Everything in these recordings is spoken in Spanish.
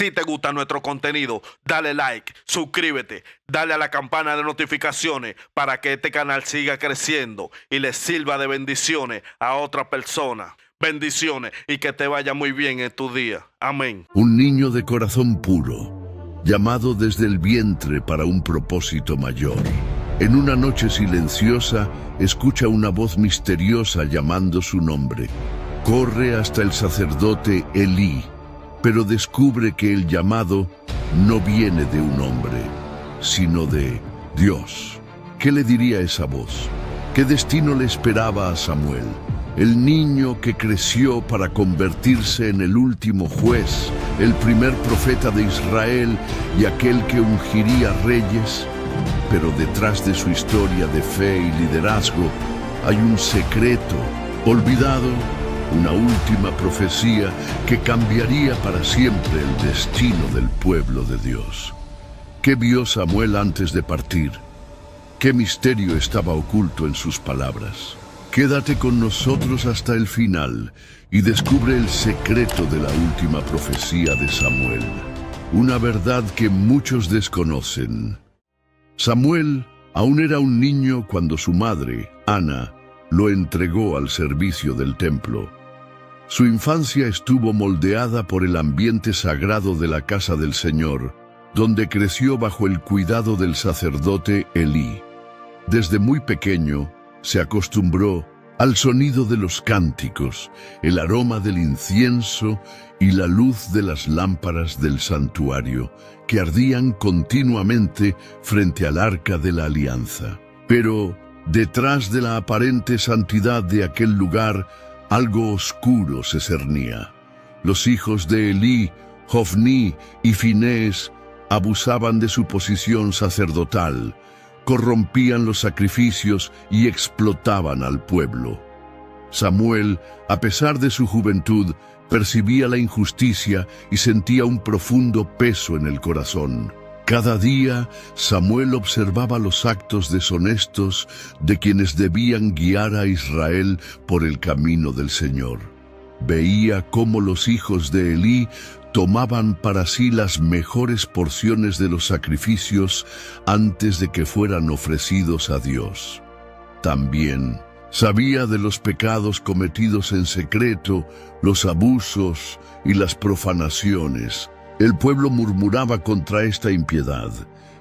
Si te gusta nuestro contenido, dale like, suscríbete, dale a la campana de notificaciones para que este canal siga creciendo y le sirva de bendiciones a otras personas. Bendiciones y que te vaya muy bien en tu día. Amén. Un niño de corazón puro, llamado desde el vientre para un propósito mayor. En una noche silenciosa, escucha una voz misteriosa llamando su nombre. Corre hasta el sacerdote Elí, pero descubre que el llamado no viene de un hombre, sino de Dios. ¿Qué le diría esa voz? ¿Qué destino le esperaba a Samuel? El niño que creció para convertirse en el último juez, el primer profeta de Israel y aquel que ungiría reyes. Pero detrás de su historia de fe y liderazgo hay un secreto olvidado, una última profecía que cambiaría para siempre el destino del pueblo de Dios. ¿Qué vio Samuel antes de partir? ¿Qué misterio estaba oculto en sus palabras? Quédate con nosotros hasta el final y descubre el secreto de la última profecía de Samuel, una verdad que muchos desconocen. Samuel aún era un niño cuando su madre, Ana, lo entregó al servicio del templo. Su infancia estuvo moldeada por el ambiente sagrado de la casa del Señor, donde creció bajo el cuidado del sacerdote Elí. Desde muy pequeño, se acostumbró al sonido de los cánticos, el aroma del incienso y la luz de las lámparas del santuario, que ardían continuamente frente al arca de la alianza. Pero detrás de la aparente santidad de aquel lugar, algo oscuro se cernía. Los hijos de Elí, Hofní y Finés, abusaban de su posición sacerdotal, corrompían los sacrificios y explotaban al pueblo. Samuel, a pesar de su juventud, percibía la injusticia y sentía un profundo peso en el corazón. Cada día, Samuel observaba los actos deshonestos de quienes debían guiar a Israel por el camino del Señor. Veía cómo los hijos de Elí tomaban para sí las mejores porciones de los sacrificios antes de que fueran ofrecidos a Dios. También sabía de los pecados cometidos en secreto, los abusos y las profanaciones. El pueblo murmuraba contra esta impiedad,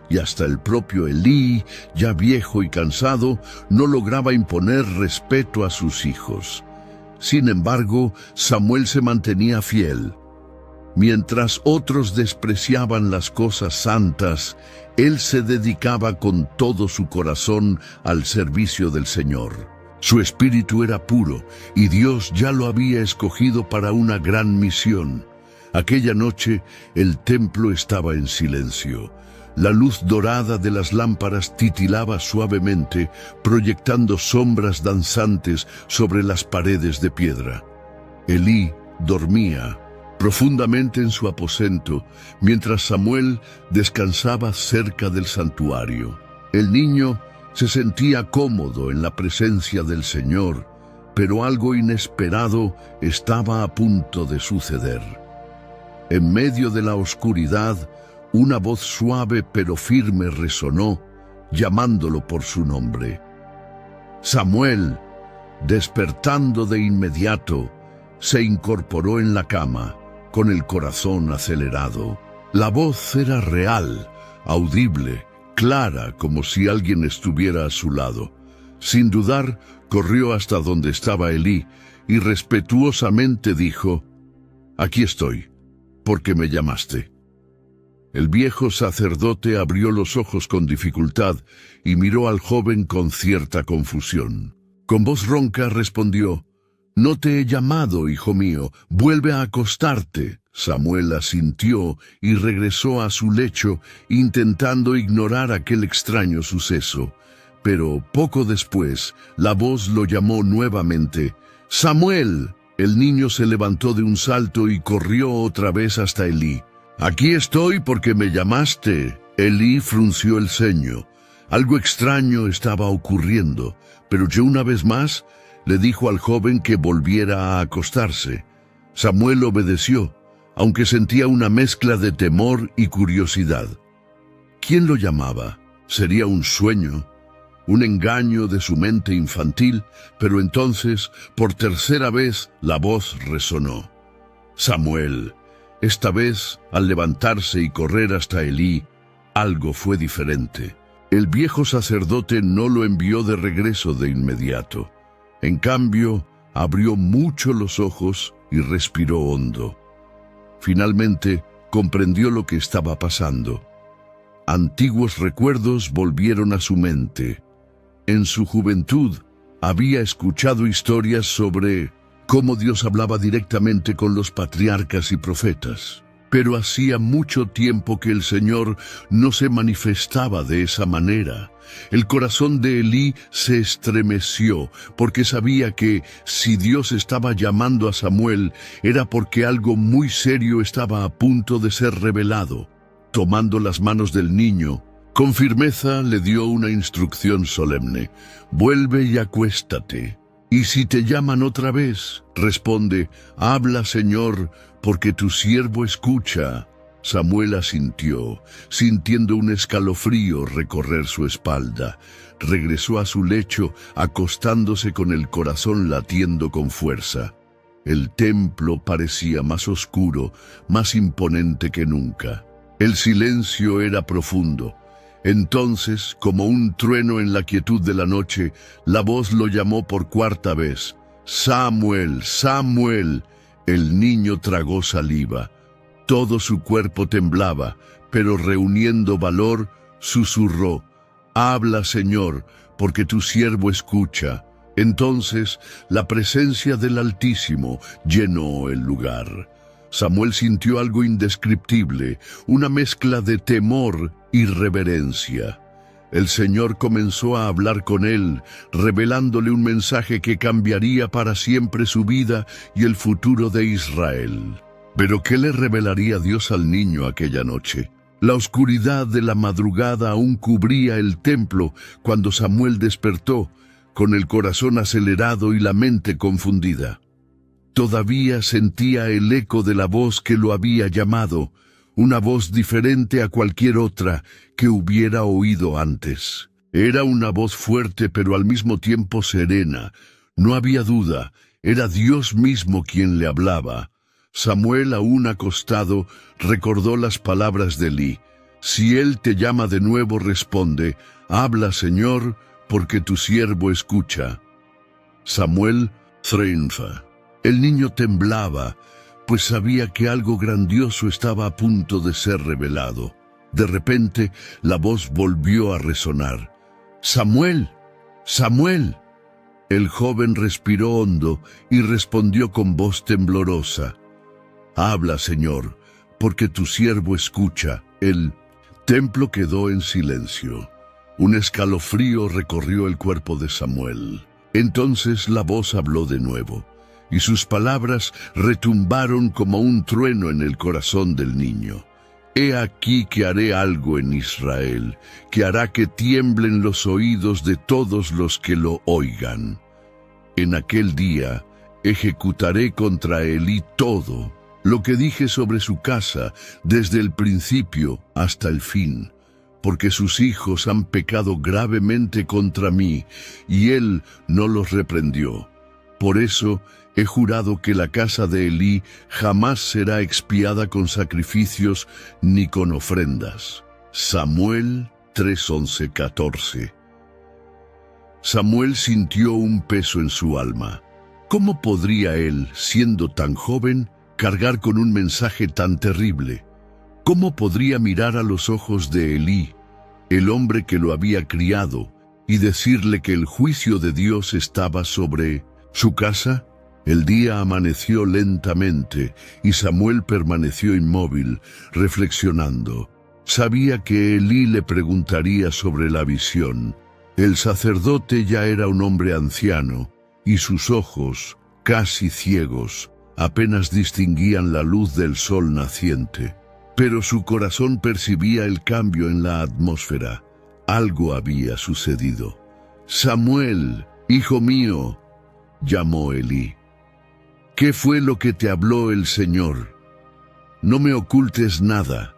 y hasta el propio Elí, ya viejo y cansado, no lograba imponer respeto a sus hijos. Sin embargo, Samuel se mantenía fiel. Mientras otros despreciaban las cosas santas, él se dedicaba con todo su corazón al servicio del Señor. Su espíritu era puro, y Dios ya lo había escogido para una gran misión. Aquella noche, el templo estaba en silencio. La luz dorada de las lámparas titilaba suavemente, proyectando sombras danzantes sobre las paredes de piedra. Elí dormía profundamente en su aposento, mientras Samuel descansaba cerca del santuario. El niño se sentía cómodo en la presencia del Señor, pero algo inesperado estaba a punto de suceder. En medio de la oscuridad, una voz suave pero firme resonó, llamándolo por su nombre. Samuel, despertando de inmediato, se incorporó en la cama, con el corazón acelerado. La voz era real, audible, clara, como si alguien estuviera a su lado. Sin dudar, corrió hasta donde estaba Elí y respetuosamente dijo: «Aquí estoy, porque me llamaste». El viejo sacerdote abrió los ojos con dificultad y miró al joven con cierta confusión. Con voz ronca respondió: «No te he llamado, hijo mío, vuelve a acostarte». Samuel asintió y regresó a su lecho, intentando ignorar aquel extraño suceso. Pero poco después, la voz lo llamó nuevamente. «¡Samuel!». El niño se levantó de un salto y corrió otra vez hasta Elí. «Aquí estoy porque me llamaste». Elí frunció el ceño. Algo extraño estaba ocurriendo, pero una vez más le dijo al joven que volviera a acostarse. Samuel obedeció, aunque sentía una mezcla de temor y curiosidad. ¿Quién lo llamaba? ¿Sería un sueño? ¿Un engaño de su mente infantil? Pero entonces, por tercera vez, la voz resonó. Samuel. Esta vez, al levantarse y correr hasta Elí, algo fue diferente. El viejo sacerdote no lo envió de regreso de inmediato. En cambio, abrió mucho los ojos y respiró hondo. Finalmente, comprendió lo que estaba pasando. Antiguos recuerdos volvieron a su mente. En su juventud, había escuchado historias sobre cómo Dios hablaba directamente con los patriarcas y profetas. Pero hacía mucho tiempo que el Señor no se manifestaba de esa manera. El corazón de Elí se estremeció porque sabía que si Dios estaba llamando a Samuel era porque algo muy serio estaba a punto de ser revelado. Tomando las manos del niño, con firmeza le dio una instrucción solemne. Vuelve y acuéstate. Y si te llaman otra vez, responde, habla, Señor, porque tu siervo escucha. Samuel asintió, sintiendo un escalofrío recorrer su espalda. Regresó a su lecho, acostándose con el corazón latiendo con fuerza. El templo parecía más oscuro, más imponente que nunca. El silencio era profundo. Entonces, como un trueno en la quietud de la noche, la voz lo llamó por cuarta vez. Samuel, Samuel. El niño tragó saliva. Todo su cuerpo temblaba, pero reuniendo valor, susurró, habla, Señor, porque tu siervo escucha. Entonces, la presencia del Altísimo llenó el lugar. Samuel sintió algo indescriptible, una mezcla de temor y reverencia. El Señor comenzó a hablar con él, revelándole un mensaje que cambiaría para siempre su vida y el futuro de Israel. ¿Pero qué le revelaría Dios al niño aquella noche? La oscuridad de la madrugada aún cubría el templo cuando Samuel despertó, con el corazón acelerado y la mente confundida. Todavía sentía el eco de la voz que lo había llamado, una voz diferente a cualquier otra que hubiera oído antes. Era una voz fuerte pero al mismo tiempo serena. No había duda, era Dios mismo quien le hablaba. Samuel, aún acostado, recordó las palabras de Elí. Si él te llama de nuevo, responde, habla, Señor, porque tu siervo escucha. Samuel triunfa. El niño temblaba, pues sabía que algo grandioso estaba a punto de ser revelado. De repente, la voz volvió a resonar. ¡Samuel! ¡Samuel! El joven respiró hondo y respondió con voz temblorosa. Habla, Señor, porque tu siervo escucha. El templo quedó en silencio. Un escalofrío recorrió el cuerpo de Samuel. Entonces la voz habló de nuevo, y sus palabras retumbaron como un trueno en el corazón del niño. He aquí que haré algo en Israel, que hará que tiemblen los oídos de todos los que lo oigan. En aquel día ejecutaré contra Elí todo lo que dije sobre su casa desde el principio hasta el fin, porque sus hijos han pecado gravemente contra mí, y él no los reprendió. Por eso he jurado que la casa de Elí jamás será expiada con sacrificios ni con ofrendas. Samuel 3:11-14. Samuel sintió un peso en su alma. ¿Cómo podría él, siendo tan joven, cargar con un mensaje tan terrible? ¿Cómo podría mirar a los ojos de Elí, el hombre que lo había criado, y decirle que el juicio de Dios estaba sobre su casa? El día amaneció lentamente y Samuel permaneció inmóvil, reflexionando. Sabía que Elí le preguntaría sobre la visión. El sacerdote ya era un hombre anciano y sus ojos, casi ciegos, apenas distinguían la luz del sol naciente. Pero su corazón percibía el cambio en la atmósfera. Algo había sucedido. Samuel, hijo mío, llamó Elí. ¿Qué fue lo que te habló el Señor? no me ocultes nada.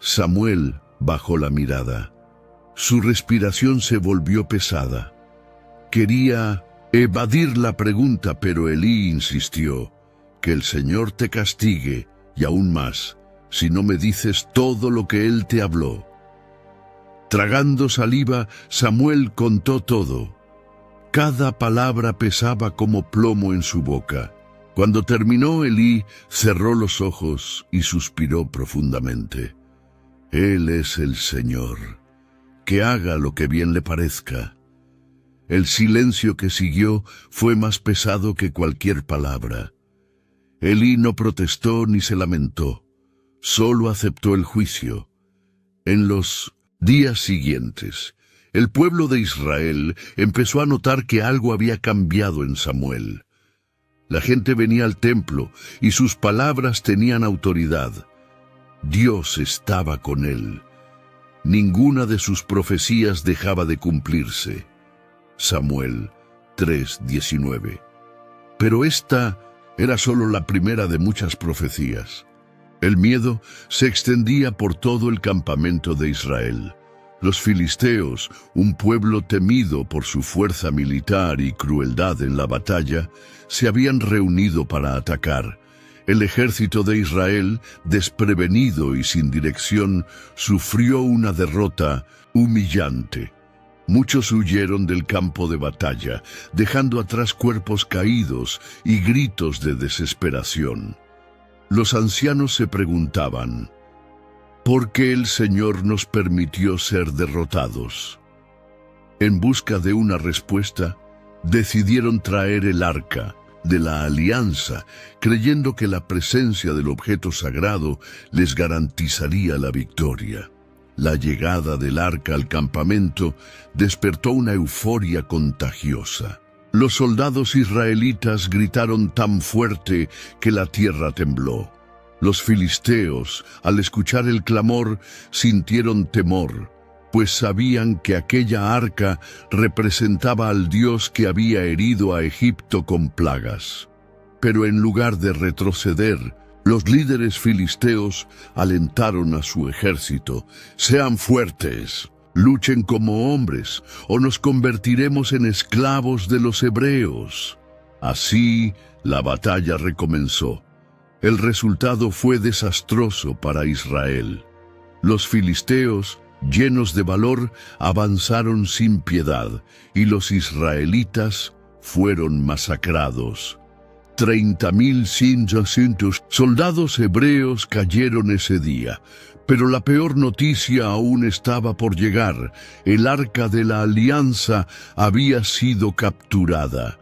Samuel bajó la mirada. Su respiración se volvió pesada. Quería evadir la pregunta, pero Elí insistió: que el Señor te castigue, y aún más, si no me dices todo lo que Él te habló. Tragando saliva, Samuel contó todo. Cada palabra pesaba como plomo en su boca. Cuando terminó, Elí cerró los ojos y suspiró profundamente. Él es el Señor. Que haga lo que bien le parezca. El silencio que siguió fue más pesado que cualquier palabra. Elí no protestó ni se lamentó, solo aceptó el juicio. En los días siguientes, el pueblo de Israel empezó a notar que algo había cambiado en Samuel. La gente venía al templo y sus palabras tenían autoridad. Dios estaba con él. Ninguna de sus profecías dejaba de cumplirse. Samuel 3:19. Pero esta era solo la primera de muchas profecías. El miedo se extendía por todo el campamento de Israel. Los filisteos, un pueblo temido por su fuerza militar y crueldad en la batalla, se habían reunido para atacar. El ejército de Israel, desprevenido y sin dirección, sufrió una derrota humillante. Muchos huyeron del campo de batalla, dejando atrás cuerpos caídos y gritos de desesperación. Los ancianos se preguntaban: ¿por qué el Señor nos permitió ser derrotados? En busca de una respuesta, decidieron traer el arca de la alianza, creyendo que la presencia del objeto sagrado les garantizaría la victoria. La llegada del arca al campamento despertó una euforia contagiosa. Los soldados israelitas gritaron tan fuerte que la tierra tembló. Los filisteos, al escuchar el clamor, sintieron temor, pues sabían que aquella arca representaba al Dios que había herido a Egipto con plagas. Pero en lugar de retroceder, los líderes filisteos alentaron a su ejército: «Sean fuertes, luchen como hombres, o nos convertiremos en esclavos de los hebreos». Así, la batalla recomenzó. El resultado fue desastroso para Israel. Los filisteos, llenos de valor, avanzaron sin piedad, y los israelitas fueron masacrados. 30.500 soldados hebreos cayeron ese día, pero la peor noticia aún estaba por llegar. El arca de la alianza había sido capturada.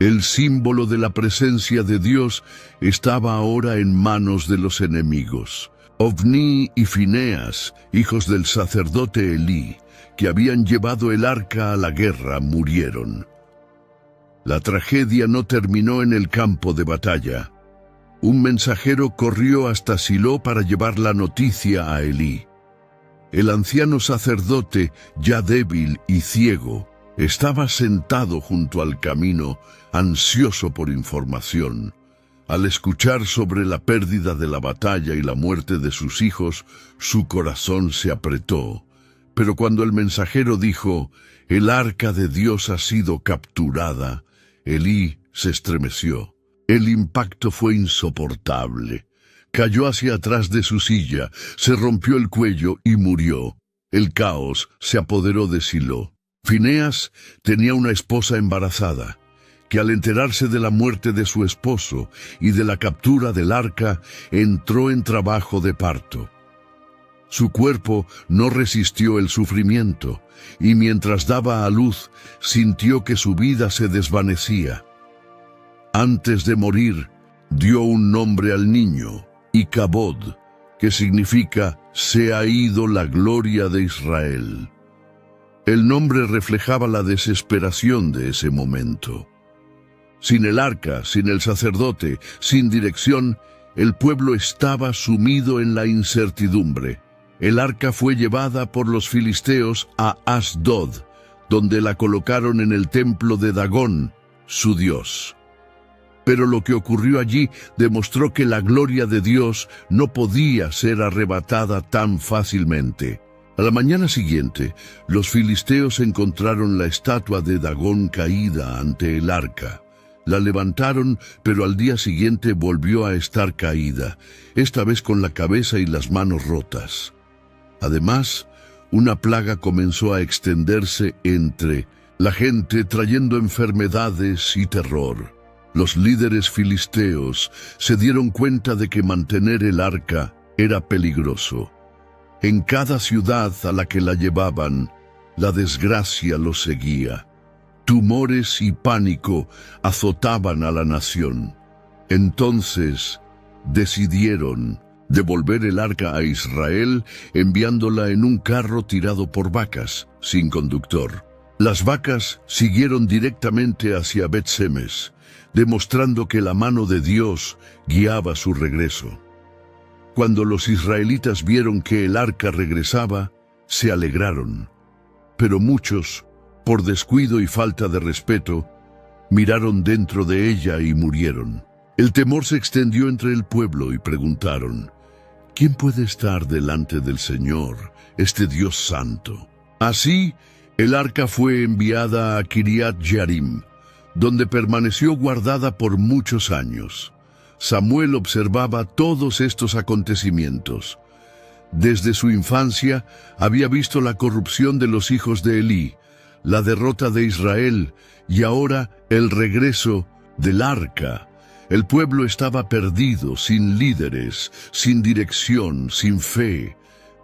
El símbolo de la presencia de Dios estaba ahora en manos de los enemigos. Ofní y Fineas, hijos del sacerdote Elí, que habían llevado el arca a la guerra, murieron. La tragedia no terminó en el campo de batalla. Un mensajero corrió hasta Silo para llevar la noticia a Elí. El anciano sacerdote, ya débil y ciego, estaba sentado junto al camino, ansioso por información. Al escuchar sobre la pérdida de la batalla y la muerte de sus hijos, su corazón se apretó. Pero cuando el mensajero dijo: «El arca de Dios ha sido capturada», Elí se estremeció. El impacto fue insoportable. Cayó hacia atrás de su silla, se rompió el cuello y murió. El caos se apoderó de Silo. Fineas tenía una esposa embarazada, que al enterarse de la muerte de su esposo y de la captura del arca, entró en trabajo de parto. Su cuerpo no resistió el sufrimiento, y mientras daba a luz, sintió que su vida se desvanecía. Antes de morir, dio un nombre al niño, Icabod, que significa «se ha ido la gloria de Israel». El nombre reflejaba la desesperación de ese momento. Sin el arca, sin el sacerdote, sin dirección, el pueblo estaba sumido en la incertidumbre. El arca fue llevada por los filisteos a Asdod, donde la colocaron en el templo de Dagón, su dios. Pero lo que ocurrió allí demostró que la gloria de Dios no podía ser arrebatada tan fácilmente. A la mañana siguiente, los filisteos encontraron la estatua de Dagón caída ante el arca. La levantaron, pero al día siguiente volvió a estar caída, esta vez con la cabeza y las manos rotas. Además, una plaga comenzó a extenderse entre la gente, trayendo enfermedades y terror. Los líderes filisteos se dieron cuenta de que mantener el arca era peligroso. En cada ciudad a la que la llevaban, la desgracia los seguía. Tumores y pánico azotaban a la nación. Entonces decidieron devolver el arca a Israel, enviándola en un carro tirado por vacas, sin conductor. Las vacas siguieron directamente hacia Bet-Semes, demostrando que la mano de Dios guiaba su regreso. Cuando los israelitas vieron que el arca regresaba, se alegraron. Pero muchos, por descuido y falta de respeto, miraron dentro de ella y murieron. El temor se extendió entre el pueblo y preguntaron: ¿quién puede estar delante del Señor, este Dios santo? Así, el arca fue enviada a Kiriat Jearim, donde permaneció guardada por muchos años. Samuel observaba todos estos acontecimientos. Desde su infancia había visto la corrupción de los hijos de Elí, la derrota de Israel y ahora el regreso del arca. El pueblo estaba perdido, sin líderes, sin dirección, sin fe.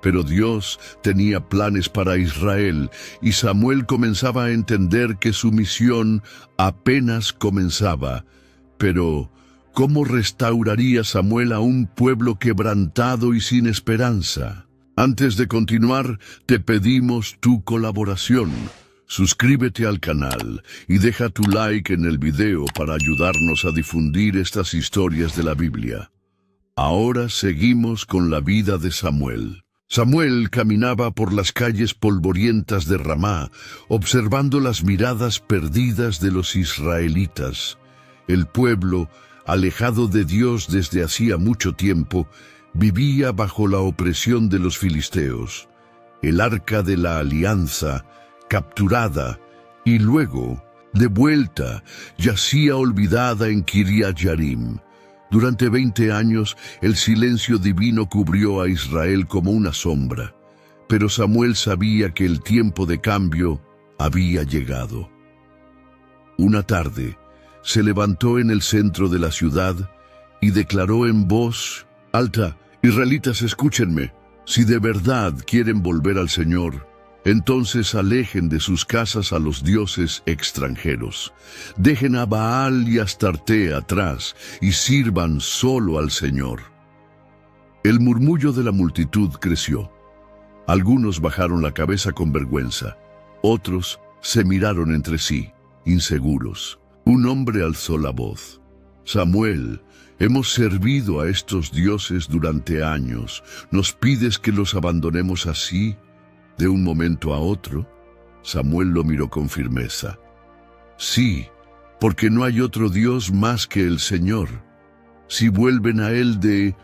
Pero Dios tenía planes para Israel y Samuel comenzaba a entender que su misión apenas comenzaba. Pero ¿cómo restauraría Samuel a un pueblo quebrantado y sin esperanza? Antes de continuar, te pedimos tu colaboración. Suscríbete al canal y deja tu like en el video para ayudarnos a difundir estas historias de la Biblia. Ahora seguimos con la vida de Samuel. Samuel caminaba por las calles polvorientas de Ramá, observando las miradas perdidas de los israelitas. El pueblo, alejado de Dios desde hacía mucho tiempo, vivía bajo la opresión de los filisteos. El arca de la alianza, capturada y luego de vuelta, yacía olvidada en Kiriat Jearim. Durante 20 años, el silencio divino cubrió a Israel como una sombra, pero Samuel sabía que el tiempo de cambio había llegado. Una tarde, se levantó en el centro de la ciudad y declaró en voz alta: «Israelitas, escúchenme, si de verdad quieren volver al Señor, entonces alejen de sus casas a los dioses extranjeros. Dejen a Baal y Astarte atrás y sirvan solo al Señor». El murmullo de la multitud creció. Algunos bajaron la cabeza con vergüenza. Otros se miraron entre sí, inseguros. Un hombre alzó la voz: «Samuel, hemos servido a estos dioses durante años. ¿Nos pides que los abandonemos así, de un momento a otro?» Samuel lo miró con firmeza. «Sí, porque no hay otro Dios más que el Señor. Si vuelven a Él de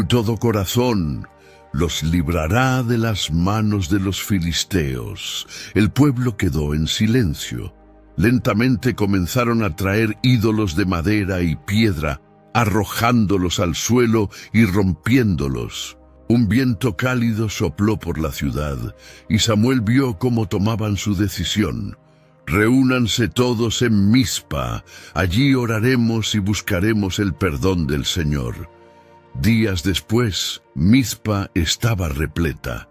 todo corazón, los librará de las manos de los filisteos». El pueblo quedó en silencio. Lentamente comenzaron a traer ídolos de madera y piedra, arrojándolos al suelo y rompiéndolos. Un viento cálido sopló por la ciudad, y Samuel vio cómo tomaban su decisión. «Reúnanse todos en Mizpa, allí oraremos y buscaremos el perdón del Señor». Días después, Mizpa estaba repleta.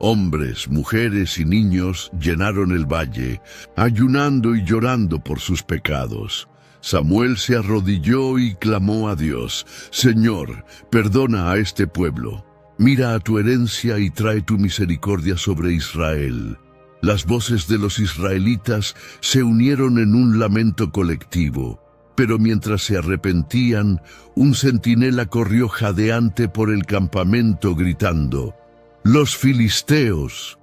Hombres, mujeres y niños llenaron el valle, ayunando y llorando por sus pecados. Samuel se arrodilló y clamó a Dios: «Señor, perdona a este pueblo. Mira a tu herencia y trae tu misericordia sobre Israel». Las voces de los israelitas se unieron en un lamento colectivo, pero mientras se arrepentían, un centinela corrió jadeante por el campamento gritando: «Los filisteos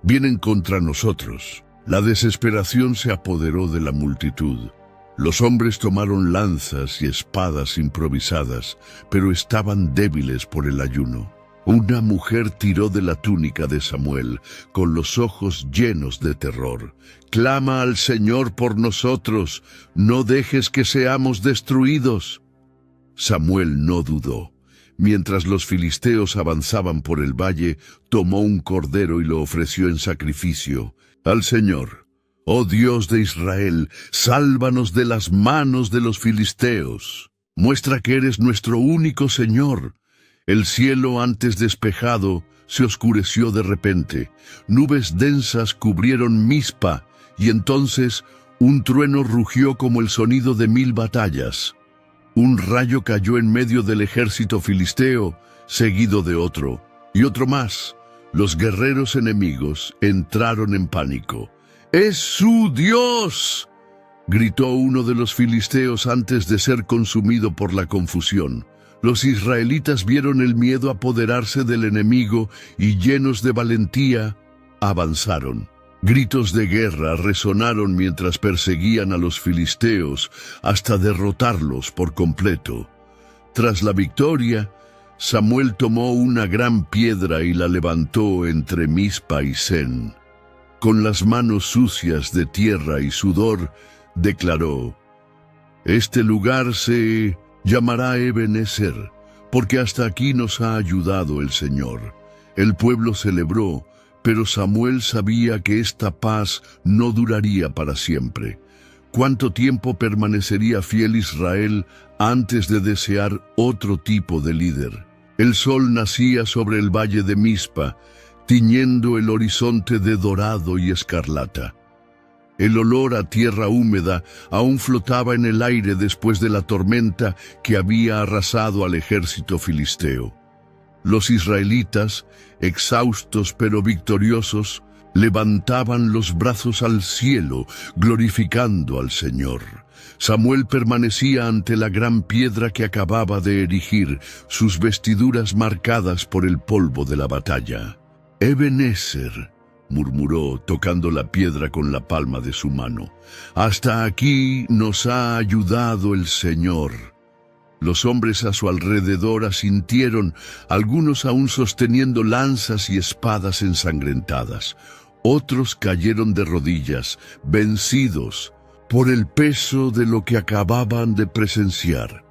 vienen contra nosotros». La desesperación se apoderó de la multitud. Los hombres tomaron lanzas y espadas improvisadas, pero estaban débiles por el ayuno. Una mujer tiró de la túnica de Samuel, con los ojos llenos de terror. «Clama al Señor por nosotros, no dejes que seamos destruidos». Samuel no dudó. Mientras los filisteos avanzaban por el valle, tomó un cordero y lo ofreció en sacrificio al Señor. «Oh Dios de Israel, sálvanos de las manos de los filisteos. Muestra que eres nuestro único Señor». El cielo, antes despejado, se oscureció de repente. Nubes densas cubrieron Mizpa, y entonces un trueno rugió como el sonido de 1000 batallas. Un rayo cayó en medio del ejército filisteo, seguido de otro, y otro más. Los guerreros enemigos entraron en pánico. «¡Es su Dios!», gritó uno de los filisteos antes de ser consumido por la confusión. Los israelitas vieron el miedo apoderarse del enemigo y, llenos de valentía, avanzaron. Gritos de guerra resonaron mientras perseguían a los filisteos hasta derrotarlos por completo. Tras la victoria, Samuel tomó una gran piedra y la levantó entre Mizpa y Sen. Con las manos sucias de tierra y sudor, declaró: «Este lugar se llamará Ebenezer, porque hasta aquí nos ha ayudado el Señor». El pueblo celebró, pero Samuel sabía que esta paz no duraría para siempre. ¿Cuánto tiempo permanecería fiel Israel antes de desear otro tipo de líder? El sol nacía sobre el valle de Mizpa, tiñendo el horizonte de dorado y escarlata. El olor a tierra húmeda aún flotaba en el aire después de la tormenta que había arrasado al ejército filisteo. Los israelitas, exhaustos pero victoriosos, levantaban los brazos al cielo, glorificando al Señor. Samuel permanecía ante la gran piedra que acababa de erigir, sus vestiduras marcadas por el polvo de la batalla. «Ebenezer», murmuró, tocando la piedra con la palma de su mano. «Hasta aquí nos ha ayudado el Señor». Los hombres a su alrededor asintieron, algunos aún sosteniendo lanzas y espadas ensangrentadas. Otros cayeron de rodillas, vencidos por el peso de lo que acababan de presenciar.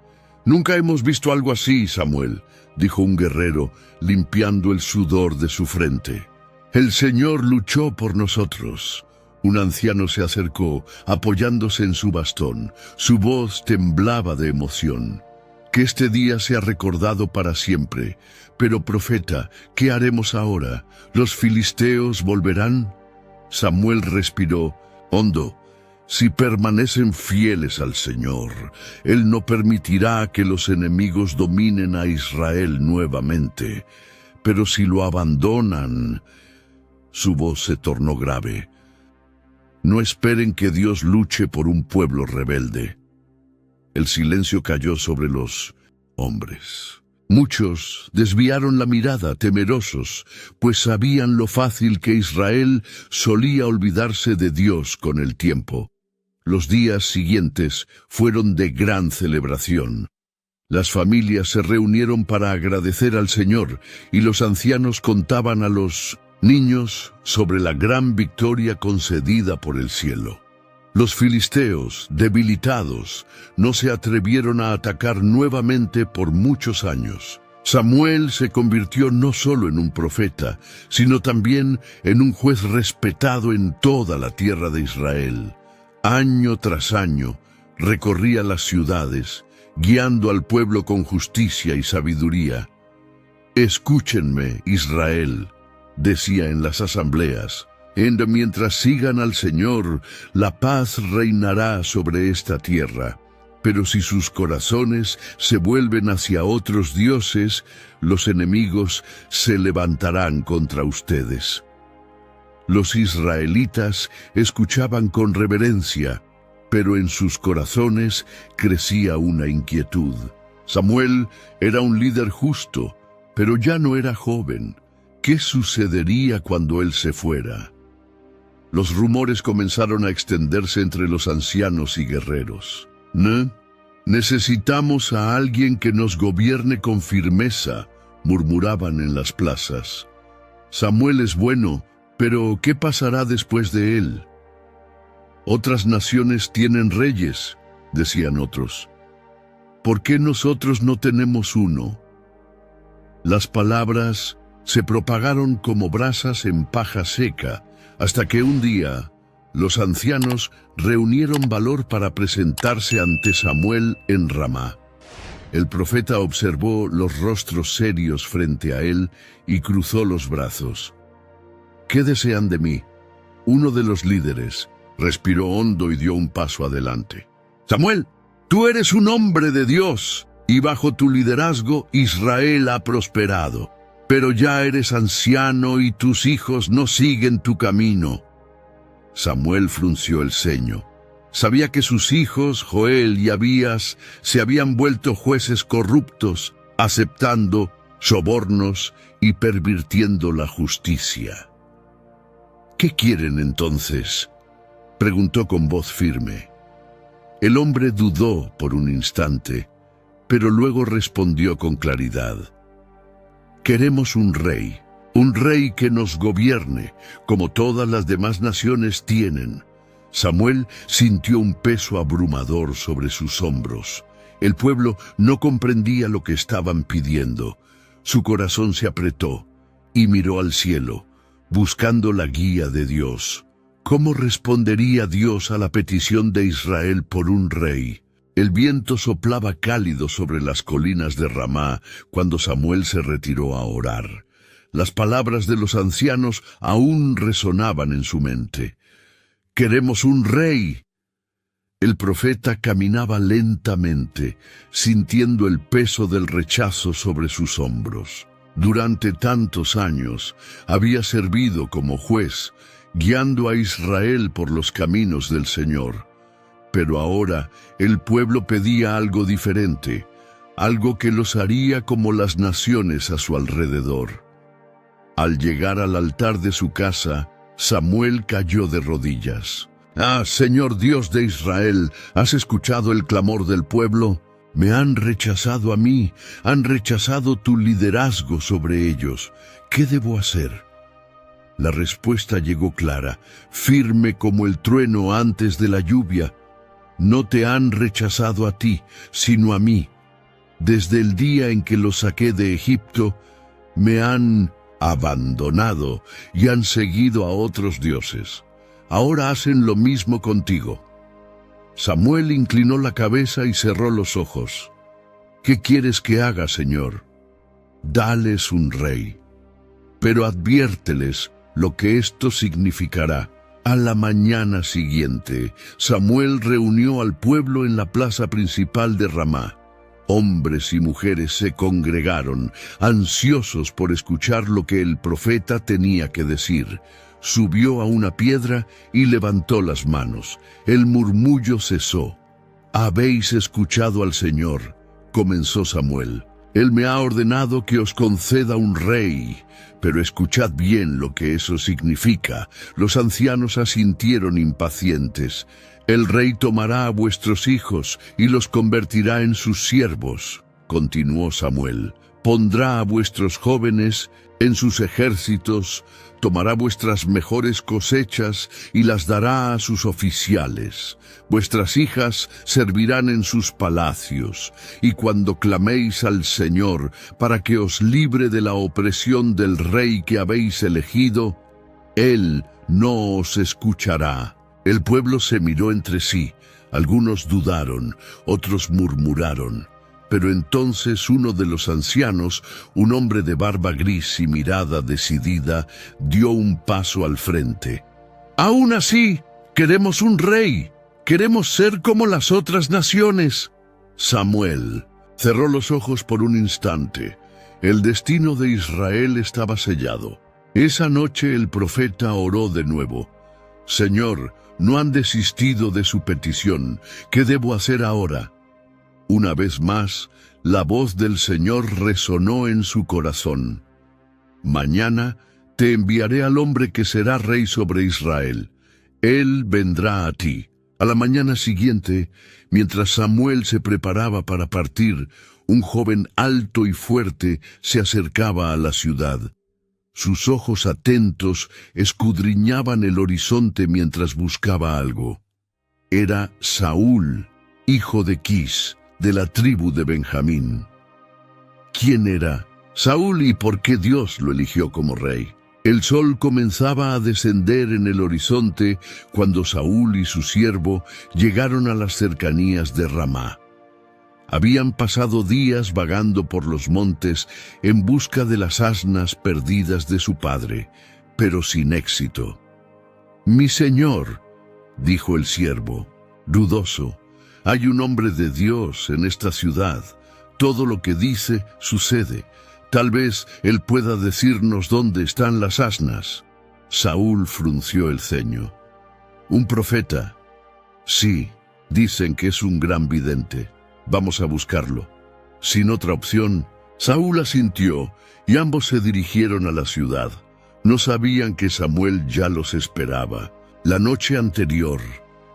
«Nunca hemos visto algo así, Samuel», dijo un guerrero, limpiando el sudor de su frente. «El Señor luchó por nosotros». Un anciano se acercó, apoyándose en su bastón. Su voz temblaba de emoción. «Que este día sea recordado para siempre. Pero, profeta, ¿qué haremos ahora? ¿Los filisteos volverán?» Samuel respiró hondo. «Si permanecen fieles al Señor, Él no permitirá que los enemigos dominen a Israel nuevamente. Pero si lo abandonan...» Su voz se tornó grave. «No esperen que Dios luche por un pueblo rebelde». El silencio cayó sobre los hombres. Muchos desviaron la mirada, temerosos, pues sabían lo fácil que Israel solía olvidarse de Dios con el tiempo. Los días siguientes fueron de gran celebración. Las familias se reunieron para agradecer al Señor, y los ancianos contaban a los niños sobre la gran victoria concedida por el cielo. Los filisteos, debilitados, no se atrevieron a atacar nuevamente por muchos años. Samuel se convirtió no solo en un profeta, sino también en un juez respetado en toda la tierra de Israel. Año tras año, recorría las ciudades, guiando al pueblo con justicia y sabiduría. «Escúchenme, Israel», decía en las asambleas. Mientras sigan al Señor, la paz reinará sobre esta tierra. Pero si sus corazones se vuelven hacia otros dioses, los enemigos se levantarán contra ustedes. Los israelitas escuchaban con reverencia, pero en sus corazones crecía una inquietud. Samuel era un líder justo, pero ya no era joven. ¿Qué sucedería cuando él se fuera? Los rumores comenzaron a extenderse entre los ancianos y guerreros. ¿No? Necesitamos a alguien que nos gobierne con firmeza, murmuraban en las plazas. Samuel es bueno, pero ¿qué pasará después de él? Otras naciones tienen reyes, decían otros. ¿Por qué nosotros no tenemos uno? Las palabras se propagaron como brasas en paja seca, hasta que un día los ancianos reunieron valor para presentarse ante Samuel en Ramá. El profeta observó los rostros serios frente a él y cruzó los brazos. ¿Qué desean de mí? Uno de los líderes respiró hondo y dio un paso adelante. Samuel, tú eres un hombre de Dios, y bajo tu liderazgo Israel ha prosperado. Pero ya eres anciano y tus hijos no siguen tu camino. Samuel frunció el ceño. Sabía que sus hijos, Joel y Abías, se habían vuelto jueces corruptos, aceptando sobornos y pervirtiendo la justicia. ¿Qué quieren entonces?, preguntó con voz firme. El hombre dudó por un instante, pero luego respondió con claridad. Queremos un rey que nos gobierne, como todas las demás naciones tienen. Samuel sintió un peso abrumador sobre sus hombros. El pueblo no comprendía lo que estaban pidiendo. Su corazón se apretó y miró al cielo, buscando la guía de Dios. ¿Cómo respondería Dios a la petición de Israel por un rey? El viento soplaba cálido sobre las colinas de Ramá cuando Samuel se retiró a orar. Las palabras de los ancianos aún resonaban en su mente. «¡Queremos un rey!». El profeta caminaba lentamente, sintiendo el peso del rechazo sobre sus hombros. Durante tantos años había servido como juez, guiando a Israel por los caminos del Señor. Pero ahora el pueblo pedía algo diferente, algo que los haría como las naciones a su alrededor. Al llegar al altar de su casa, Samuel cayó de rodillas. «Ah, Señor Dios de Israel, ¿has escuchado el clamor del pueblo? Me han rechazado a mí, han rechazado tu liderazgo sobre ellos. ¿Qué debo hacer?». La respuesta llegó clara, firme como el trueno antes de la lluvia. No te han rechazado a ti, sino a mí. Desde el día en que los saqué de Egipto, me han abandonado y han seguido a otros dioses. Ahora hacen lo mismo contigo. Samuel inclinó la cabeza y cerró los ojos. ¿Qué quieres que haga, Señor? Dales un rey. Pero adviérteles lo que esto significará. A la mañana siguiente, Samuel reunió al pueblo en la plaza principal de Ramá. Hombres y mujeres se congregaron, ansiosos por escuchar lo que el profeta tenía que decir. Subió a una piedra y levantó las manos. El murmullo cesó. «Habéis escuchado al Señor», comenzó Samuel. «Él me ha ordenado que os conceda un rey». Pero escuchad bien lo que eso significa. Los ancianos asintieron impacientes. «El rey tomará a vuestros hijos y los convertirá en sus siervos», continuó Samuel. «Pondrá a vuestros jóvenes en sus ejércitos, tomará vuestras mejores cosechas y las dará a sus oficiales. Vuestras hijas servirán en sus palacios, y cuando claméis al Señor para que os libre de la opresión del rey que habéis elegido, Él no os escuchará». El pueblo se miró entre sí. Algunos dudaron, otros murmuraron. Pero entonces uno de los ancianos, un hombre de barba gris y mirada decidida, dio un paso al frente. «Aún así, queremos un rey. Queremos ser como las otras naciones». Samuel cerró los ojos por un instante. El destino de Israel estaba sellado. Esa noche el profeta oró de nuevo. «Señor, no han desistido de su petición. ¿Qué debo hacer ahora?». Una vez más, la voz del Señor resonó en su corazón. «Mañana te enviaré al hombre que será rey sobre Israel. Él vendrá a ti. A la mañana siguiente, mientras Samuel se preparaba para partir, un joven alto y fuerte se acercaba a la ciudad. Sus ojos atentos escudriñaban el horizonte mientras buscaba algo. Era Saúl, hijo de Quis, de la tribu de Benjamín. ¿Quién era Saúl y por qué Dios lo eligió como rey? El sol comenzaba a descender en el horizonte cuando Saúl y su siervo llegaron a las cercanías de Ramá. Habían pasado días vagando por los montes en busca de las asnas perdidas de su padre, pero sin éxito. «Mi señor», dijo el siervo, dudoso, «hay un hombre de Dios en esta ciudad. Todo lo que dice sucede. Tal vez él pueda decirnos dónde están las asnas». Saúl frunció el ceño. «¿Un profeta?» «Sí, dicen que es un gran vidente. Vamos a buscarlo». Sin otra opción, Saúl asintió y ambos se dirigieron a la ciudad. No sabían que Samuel ya los esperaba. La noche anterior,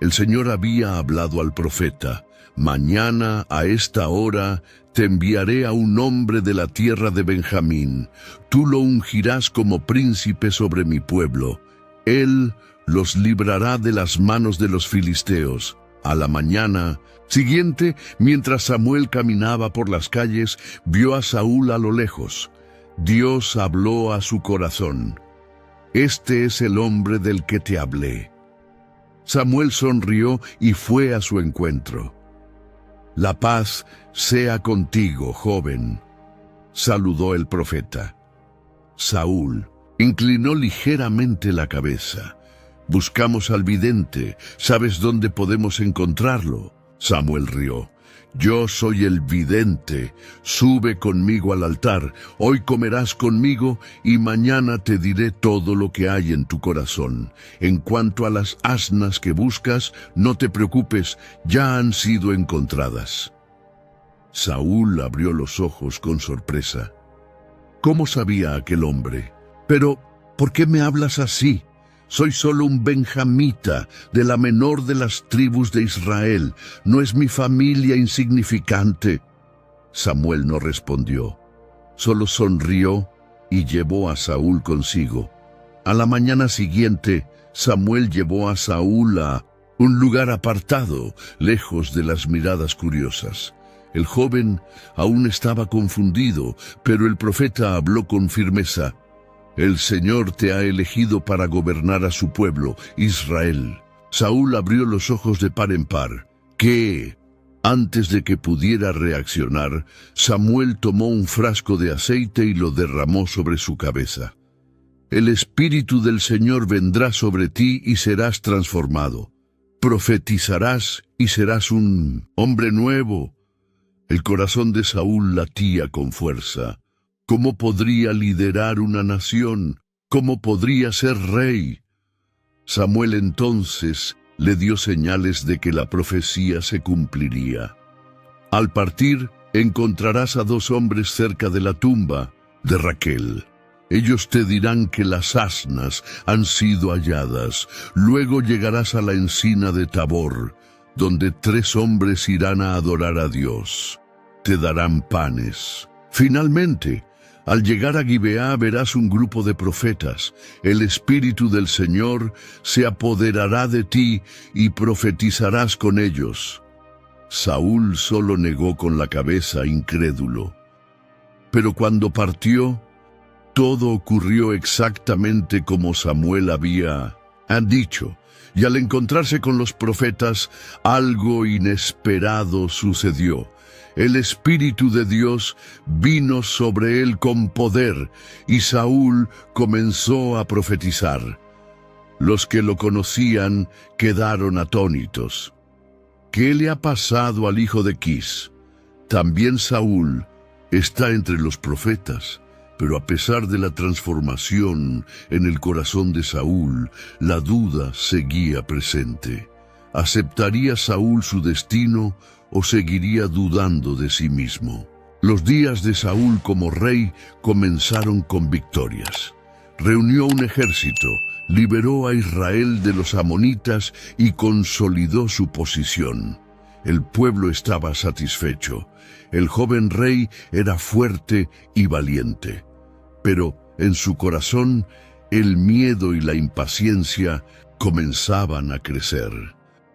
el Señor había hablado al profeta: «Mañana a esta hora te enviaré a un hombre de la tierra de Benjamín. Tú lo ungirás como príncipe sobre mi pueblo. Él los librará de las manos de los filisteos». A la mañana siguiente, mientras Samuel caminaba por las calles, vio a Saúl a lo lejos. Dios habló a su corazón: «Este es el hombre del que te hablé». Samuel sonrió y fue a su encuentro. «La paz sea contigo, joven», saludó el profeta. Saúl inclinó ligeramente la cabeza. «Buscamos al vidente. ¿Sabes dónde podemos encontrarlo?» Samuel rió. «Yo soy el vidente. Sube conmigo al altar. Hoy comerás conmigo y mañana te diré todo lo que hay en tu corazón. En cuanto a las asnas que buscas, no te preocupes, ya han sido encontradas». Saúl abrió los ojos con sorpresa. ¿Cómo sabía aquel hombre? «Pero, ¿por qué me hablas así? Soy solo un benjamita, de la menor de las tribus de Israel. ¿No es mi familia insignificante?» Samuel no respondió. Solo sonrió y llevó a Saúl consigo. A la mañana siguiente, Samuel llevó a Saúl a un lugar apartado, lejos de las miradas curiosas. El joven aún estaba confundido, pero el profeta habló con firmeza: «El Señor te ha elegido para gobernar a su pueblo, Israel». Saúl abrió los ojos de par en par. ¿Qué? Antes de que pudiera reaccionar, Samuel tomó un frasco de aceite y lo derramó sobre su cabeza. «El Espíritu del Señor vendrá sobre ti y serás transformado. Profetizarás y serás un hombre nuevo». El corazón de Saúl latía con fuerza. ¿Cómo podría liderar una nación? ¿Cómo podría ser rey? Samuel entonces le dio señales de que la profecía se cumpliría. «Al partir, encontrarás a 2 hombres cerca de la tumba de Raquel. Ellos te dirán que las asnas han sido halladas. Luego llegarás a la encina de Tabor, donde 3 hombres irán a adorar a Dios. Te darán panes. Finalmente, al llegar a Gibeá verás un grupo de profetas. El Espíritu del Señor se apoderará de ti y profetizarás con ellos». Saúl solo negó con la cabeza, incrédulo. Pero cuando partió, todo ocurrió exactamente como Samuel había dicho. Y al encontrarse con los profetas, algo inesperado sucedió. El Espíritu de Dios vino sobre él con poder, y Saúl comenzó a profetizar. Los que lo conocían quedaron atónitos. ¿Qué le ha pasado al hijo de Quis? También Saúl está entre los profetas. Pero a pesar de la transformación en el corazón de Saúl, la duda seguía presente. ¿Aceptaría Saúl su destino o seguiría dudando de sí mismo? Los días de Saúl como rey comenzaron con victorias. reunió un ejército, liberó a Israel de los amonitas y consolidó su posición. El pueblo estaba satisfecho. El joven rey era fuerte y valiente. Pero en su corazón, el miedo y la impaciencia comenzaban a crecer.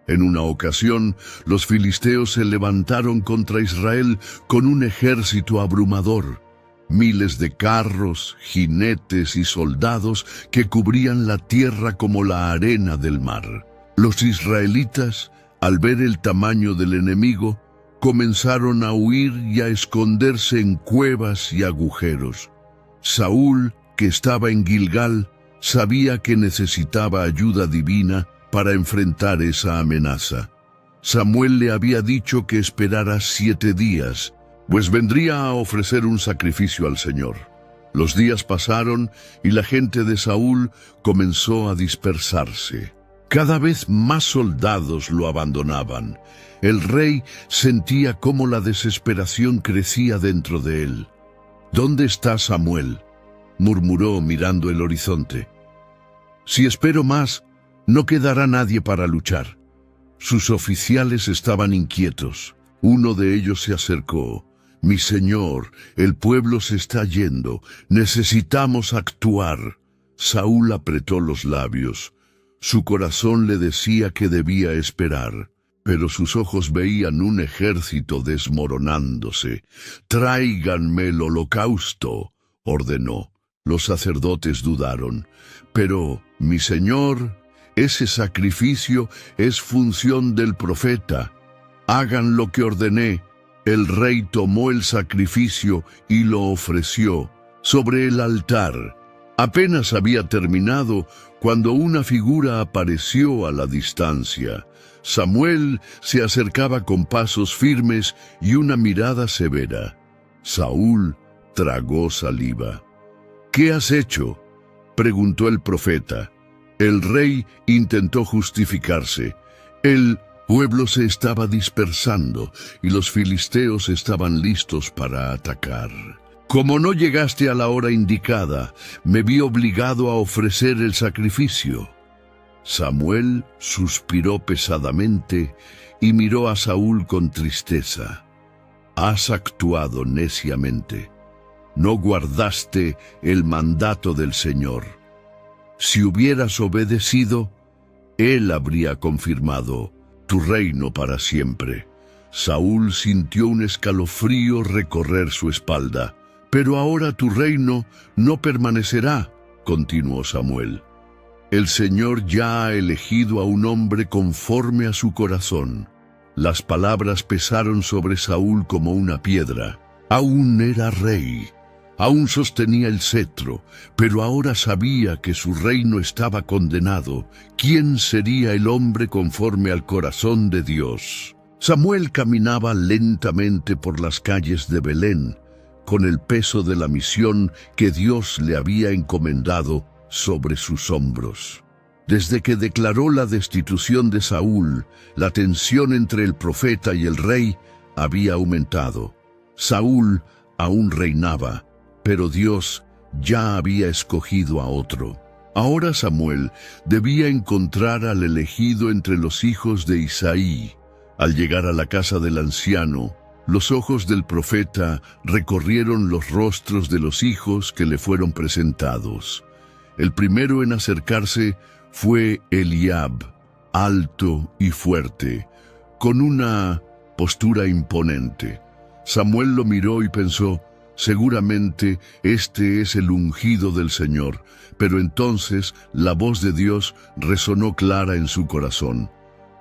En una ocasión, los filisteos se levantaron contra Israel con un ejército abrumador. Miles de carros, jinetes y soldados que cubrían la tierra como la arena del mar. Los israelitas, al ver el tamaño del enemigo, comenzaron a huir y a esconderse en cuevas y agujeros. Saúl, que estaba en Gilgal, sabía que necesitaba ayuda divina para enfrentar esa amenaza. Samuel le había dicho que esperara 7 días, pues vendría a ofrecer un sacrificio al Señor. Los días pasaron y la gente de Saúl comenzó a dispersarse. Cada vez más soldados lo abandonaban. El rey sentía cómo la desesperación crecía dentro de él. «¿Dónde está Samuel?», murmuró mirando el horizonte. «Si espero más, no quedará nadie para luchar». Sus oficiales estaban inquietos. Uno de ellos se acercó. «Mi señor, el pueblo se está yendo. Necesitamos actuar». Saúl apretó los labios. Su corazón le decía que debía esperar, pero sus ojos veían un ejército desmoronándose. «Tráiganme el holocausto», ordenó. Los sacerdotes dudaron. «Pero, mi señor, ese sacrificio es función del profeta. Hagan lo que ordené». El rey tomó el sacrificio y lo ofreció sobre el altar. Apenas había terminado cuando una figura apareció a la distancia. Samuel se acercaba con pasos firmes y una mirada severa. Saúl tragó saliva. «¿Qué has hecho?», preguntó el profeta. El rey intentó justificarse. «El pueblo se estaba dispersando y los filisteos estaban listos para atacar. Como no llegaste a la hora indicada, me vi obligado a ofrecer el sacrificio». Samuel suspiró pesadamente y miró a Saúl con tristeza. «Has actuado neciamente. No guardaste el mandato del Señor. Si hubieras obedecido, Él habría confirmado tu reino para siempre». Saúl sintió un escalofrío recorrer su espalda. «Pero ahora tu reino no permanecerá», continuó Samuel. «El Señor ya ha elegido a un hombre conforme a su corazón». Las palabras pesaron sobre Saúl como una piedra. Aún era rey, aún sostenía el cetro, pero ahora sabía que su reino estaba condenado. ¿Quién sería el hombre conforme al corazón de Dios? Samuel caminaba lentamente por las calles de Belén, con el peso de la misión que Dios le había encomendado sobre sus hombros. Desde que declaró la destitución de Saúl, la tensión entre el profeta y el rey había aumentado. Saúl aún reinaba, pero Dios ya había escogido a otro. Ahora Samuel debía encontrar al elegido entre los hijos de Isaí. Al llegar a la casa del anciano, los ojos del profeta recorrieron los rostros de los hijos que le fueron presentados. El primero en acercarse fue Eliab, alto y fuerte, con una postura imponente. Samuel lo miró y pensó: «Seguramente este es el ungido del Señor». Pero entonces la voz de Dios resonó clara en su corazón: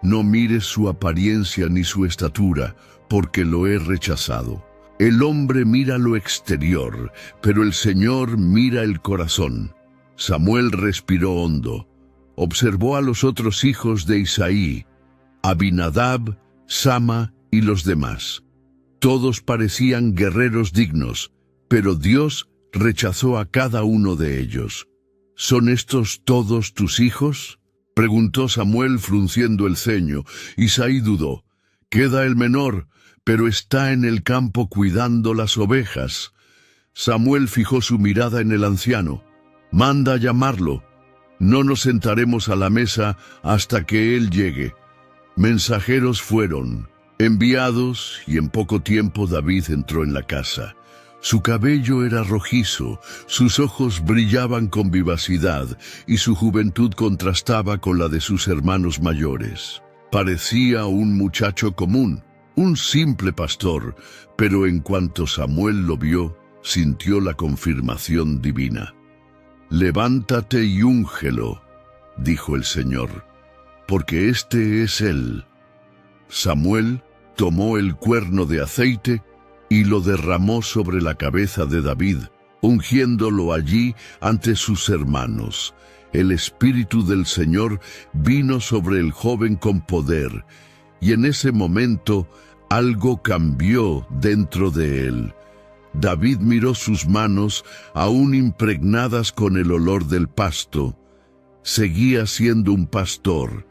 «No mires su apariencia ni su estatura, porque lo he rechazado. El hombre mira lo exterior, pero el Señor mira el corazón». Samuel respiró hondo. Observó a los otros hijos de Isaí, Abinadab, Sama y los demás. Todos parecían guerreros dignos, pero Dios rechazó a cada uno de ellos. «¿Son estos todos tus hijos?», preguntó Samuel frunciendo el ceño. Isaí dudó. «Queda el menor, pero está en el campo cuidando las ovejas». Samuel fijó su mirada en el anciano. Manda a llamarlo. No nos sentaremos a la mesa hasta que él llegue. Mensajeros fueron enviados y en poco tiempo David entró en la casa. Su cabello era rojizo, sus ojos brillaban con vivacidad y su juventud contrastaba con la de sus hermanos mayores. Parecía un muchacho común, un simple pastor, pero en cuanto Samuel lo vio, sintió la confirmación divina. «Levántate y úngelo», dijo el Señor, «porque este es él». Samuel tomó el cuerno de aceite y lo derramó sobre la cabeza de David, ungiéndolo allí ante sus hermanos. El Espíritu del Señor vino sobre el joven con poder, y en ese momento algo cambió dentro de él. David miró sus manos, aún impregnadas con el olor del pasto. Seguía siendo un pastor,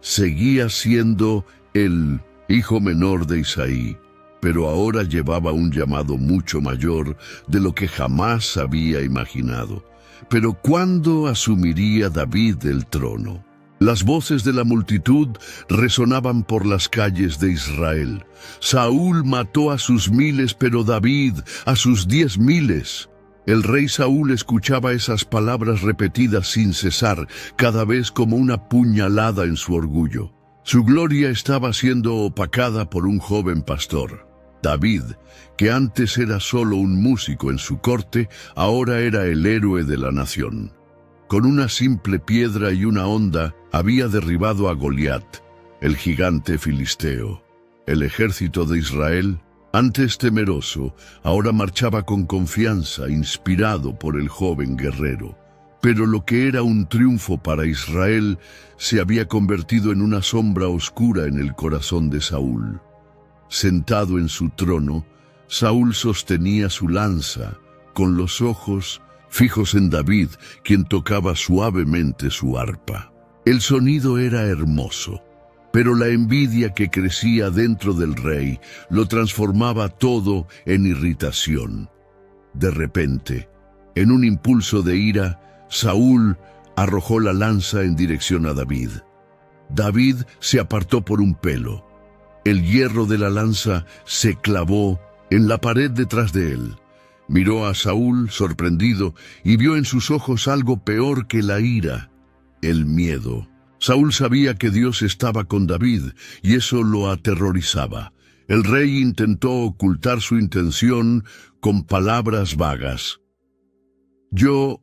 seguía siendo el hijo menor de Isaí, pero ahora llevaba un llamado mucho mayor de lo que jamás había imaginado. Pero ¿cuándo asumiría David el trono? Las voces de la multitud resonaban por las calles de Israel. Saúl mató a sus 1000, pero David a sus 10,000. El rey Saúl escuchaba esas palabras repetidas sin cesar, cada vez como una puñalada en su orgullo. Su gloria estaba siendo opacada por un joven pastor. David, que antes era solo un músico en su corte, ahora era el héroe de la nación. Con una simple piedra y una honda había derribado a Goliat, el gigante filisteo. El ejército de Israel, antes temeroso, ahora marchaba con confianza, inspirado por el joven guerrero. Pero lo que era un triunfo para Israel se había convertido en una sombra oscura en el corazón de Saúl. Sentado en su trono, Saúl sostenía su lanza, con los ojos fijos en David, quien tocaba suavemente su arpa. El sonido era hermoso, pero la envidia que crecía dentro del rey lo transformaba todo en irritación. De repente, en un impulso de ira, Saúl arrojó la lanza en dirección a David. David se apartó por un pelo. El hierro de la lanza se clavó en la pared detrás de él. Miró a Saúl sorprendido y vio en sus ojos algo peor que la ira, el miedo. Saúl sabía que Dios estaba con David y eso lo aterrorizaba. El rey intentó ocultar su intención con palabras vagas. Yo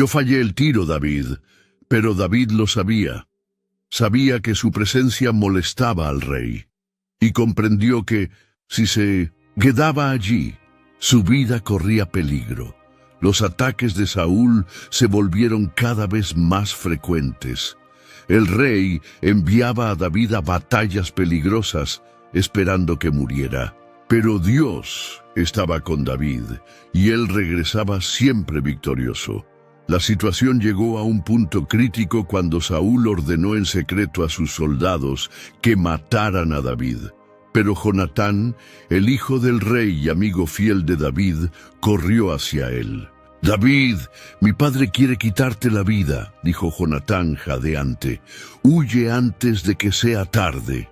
fallé el tiro, David, pero David lo sabía. Sabía que su presencia molestaba al rey y comprendió que, si se quedaba allí, su vida corría peligro. Los ataques de Saúl se volvieron cada vez más frecuentes. El rey enviaba a David a batallas peligrosas, esperando que muriera. Pero Dios estaba con David, y él regresaba siempre victorioso. La situación llegó a un punto crítico cuando Saúl ordenó en secreto a sus soldados que mataran a David. Pero Jonatán, el hijo del rey y amigo fiel de David, corrió hacia él. «David, mi padre quiere quitarte la vida», dijo Jonatán jadeante. «Huye antes de que sea tarde».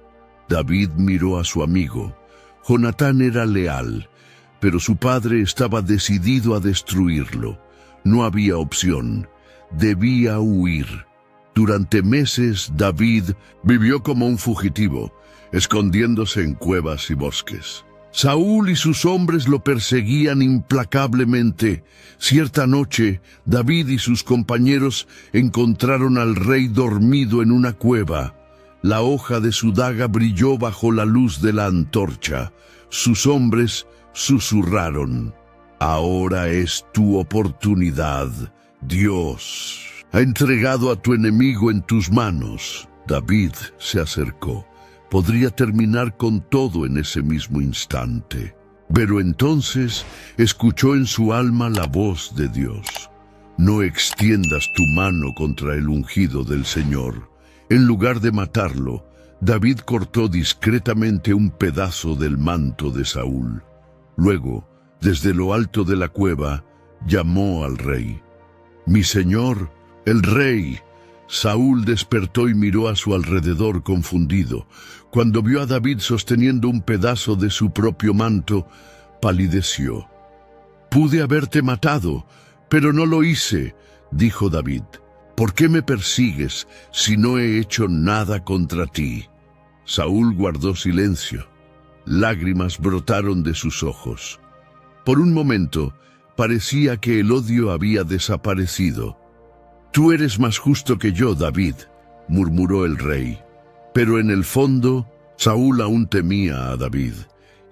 David miró a su amigo. Jonatán era leal, pero su padre estaba decidido a destruirlo. No había opción. Debía huir. Durante meses, David vivió como un fugitivo, escondiéndose en cuevas y bosques. Saúl y sus hombres lo perseguían implacablemente. Cierta noche, David y sus compañeros encontraron al rey dormido en una cueva. La hoja de su daga brilló bajo la luz de la antorcha. Sus hombres susurraron: «Ahora es tu oportunidad. Dios ha entregado a tu enemigo en tus manos». David se acercó. Podría terminar con todo en ese mismo instante. Pero entonces escuchó en su alma la voz de Dios. «No extiendas tu mano contra el ungido del Señor». En lugar de matarlo, David cortó discretamente un pedazo del manto de Saúl. Luego, desde lo alto de la cueva, llamó al rey. Mi señor, el rey. Saúl despertó y miró a su alrededor confundido. Cuando vio a David sosteniendo un pedazo de su propio manto, palideció. «Pude haberte matado, pero no lo hice», dijo David. «¿Por qué me persigues si no he hecho nada contra ti?» Saúl guardó silencio. Lágrimas brotaron de sus ojos. Por un momento, parecía que el odio había desaparecido. «Tú eres más justo que yo, David», murmuró el rey. Pero en el fondo, Saúl aún temía a David,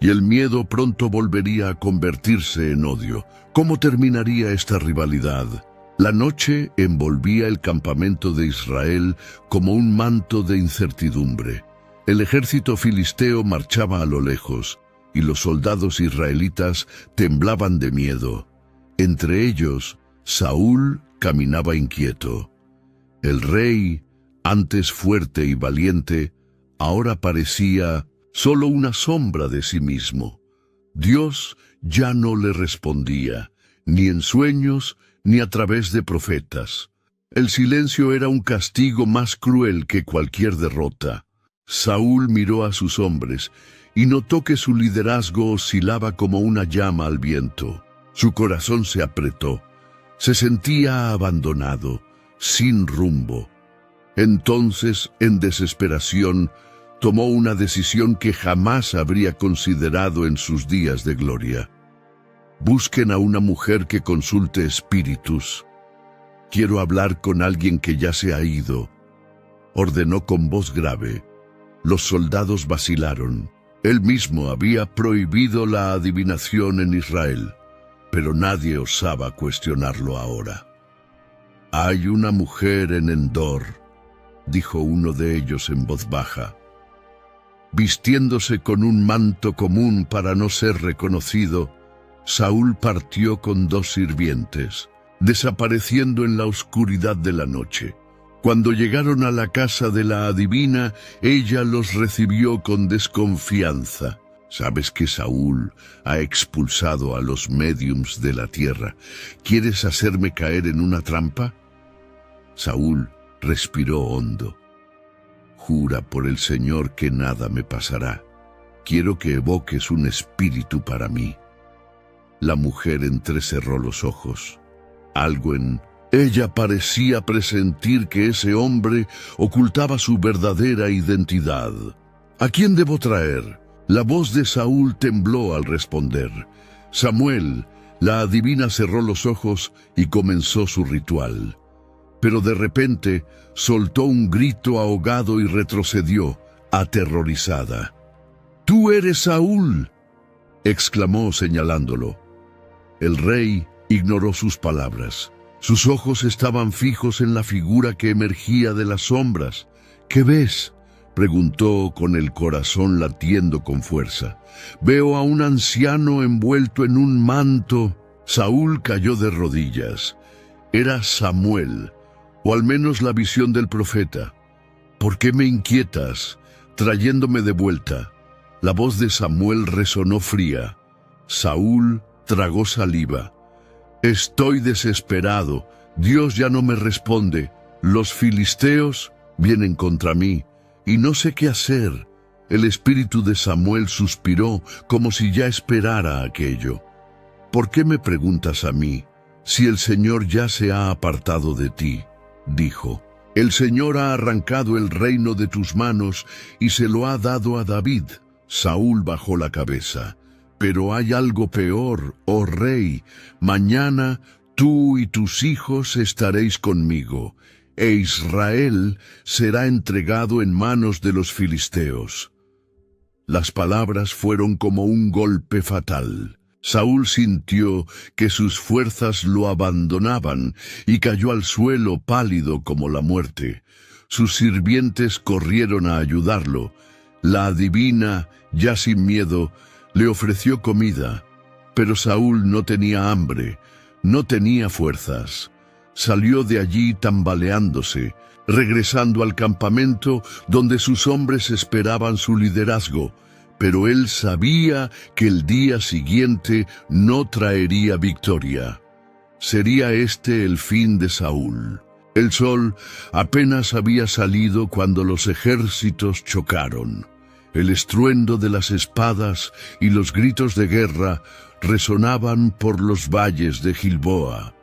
y el miedo pronto volvería a convertirse en odio. ¿Cómo terminaría esta rivalidad? La noche envolvía el campamento de Israel como un manto de incertidumbre. El ejército filisteo marchaba a lo lejos, y los soldados israelitas temblaban de miedo. Entre ellos, Saúl caminaba inquieto. El rey, antes fuerte y valiente, ahora parecía solo una sombra de sí mismo. Dios ya no le respondía, ni en sueños ni a través de profetas. El silencio era un castigo más cruel que cualquier derrota. Saúl miró a sus hombres y notó que su liderazgo oscilaba como una llama al viento. Su corazón se apretó. Se sentía abandonado, sin rumbo. Entonces, en desesperación, tomó una decisión que jamás habría considerado en sus días de gloria. «Busquen a una mujer que consulte espíritus. Quiero hablar con alguien que ya se ha ido», ordenó con voz grave. Los soldados vacilaron. Él mismo había prohibido la adivinación en Israel, pero nadie osaba cuestionarlo ahora. «Hay una mujer en Endor», dijo uno de ellos en voz baja. Vistiéndose con un manto común para no ser reconocido, Saúl partió con 2 sirvientes, desapareciendo en la oscuridad de la noche. Cuando llegaron a la casa de la adivina, ella los recibió con desconfianza. «¿Sabes que Saúl ha expulsado a los médiums de la tierra? ¿Quieres hacerme caer en una trampa?» Saúl respiró hondo. «Jura por el Señor que nada me pasará. Quiero que evoques un espíritu para mí». La mujer entrecerró los ojos. Algo en ella parecía presentir que ese hombre ocultaba su verdadera identidad. «¿A quién debo traer?» La voz de Saúl tembló al responder. Samuel, la adivina, cerró los ojos y comenzó su ritual. Pero de repente soltó un grito ahogado y retrocedió, aterrorizada. «¡Tú eres Saúl!», exclamó señalándolo. El rey ignoró sus palabras. Sus ojos estaban fijos en la figura que emergía de las sombras. «¿Qué ves?», preguntó con el corazón latiendo con fuerza. «Veo a un anciano envuelto en un manto». Saúl cayó de rodillas. Era Samuel, o al menos la visión del profeta. «¿Por qué me inquietas, trayéndome de vuelta?». La voz de Samuel resonó fría. Saúl tragó saliva. «Estoy desesperado. Dios ya no me responde. Los filisteos vienen contra mí y no sé qué hacer». El espíritu de Samuel suspiró como si ya esperara aquello. «¿Por qué me preguntas a mí, si el Señor ya se ha apartado de ti?», dijo. «El Señor ha arrancado el reino de tus manos y se lo ha dado a David». Saúl bajó la cabeza. «Pero hay algo peor, oh rey. Mañana tú y tus hijos estaréis conmigo, e Israel será entregado en manos de los filisteos». Las palabras fueron como un golpe fatal. Saúl sintió que sus fuerzas lo abandonaban y cayó al suelo pálido como la muerte. Sus sirvientes corrieron a ayudarlo. La adivina, ya sin miedo, le ofreció comida, pero Saúl no tenía hambre, no tenía fuerzas. Salió de allí tambaleándose, regresando al campamento donde sus hombres esperaban su liderazgo, pero él sabía que el día siguiente no traería victoria. Sería este el fin de Saúl. El sol apenas había salido cuando los ejércitos chocaron. El estruendo de las espadas y los gritos de guerra resonaban por los valles de Gilboa.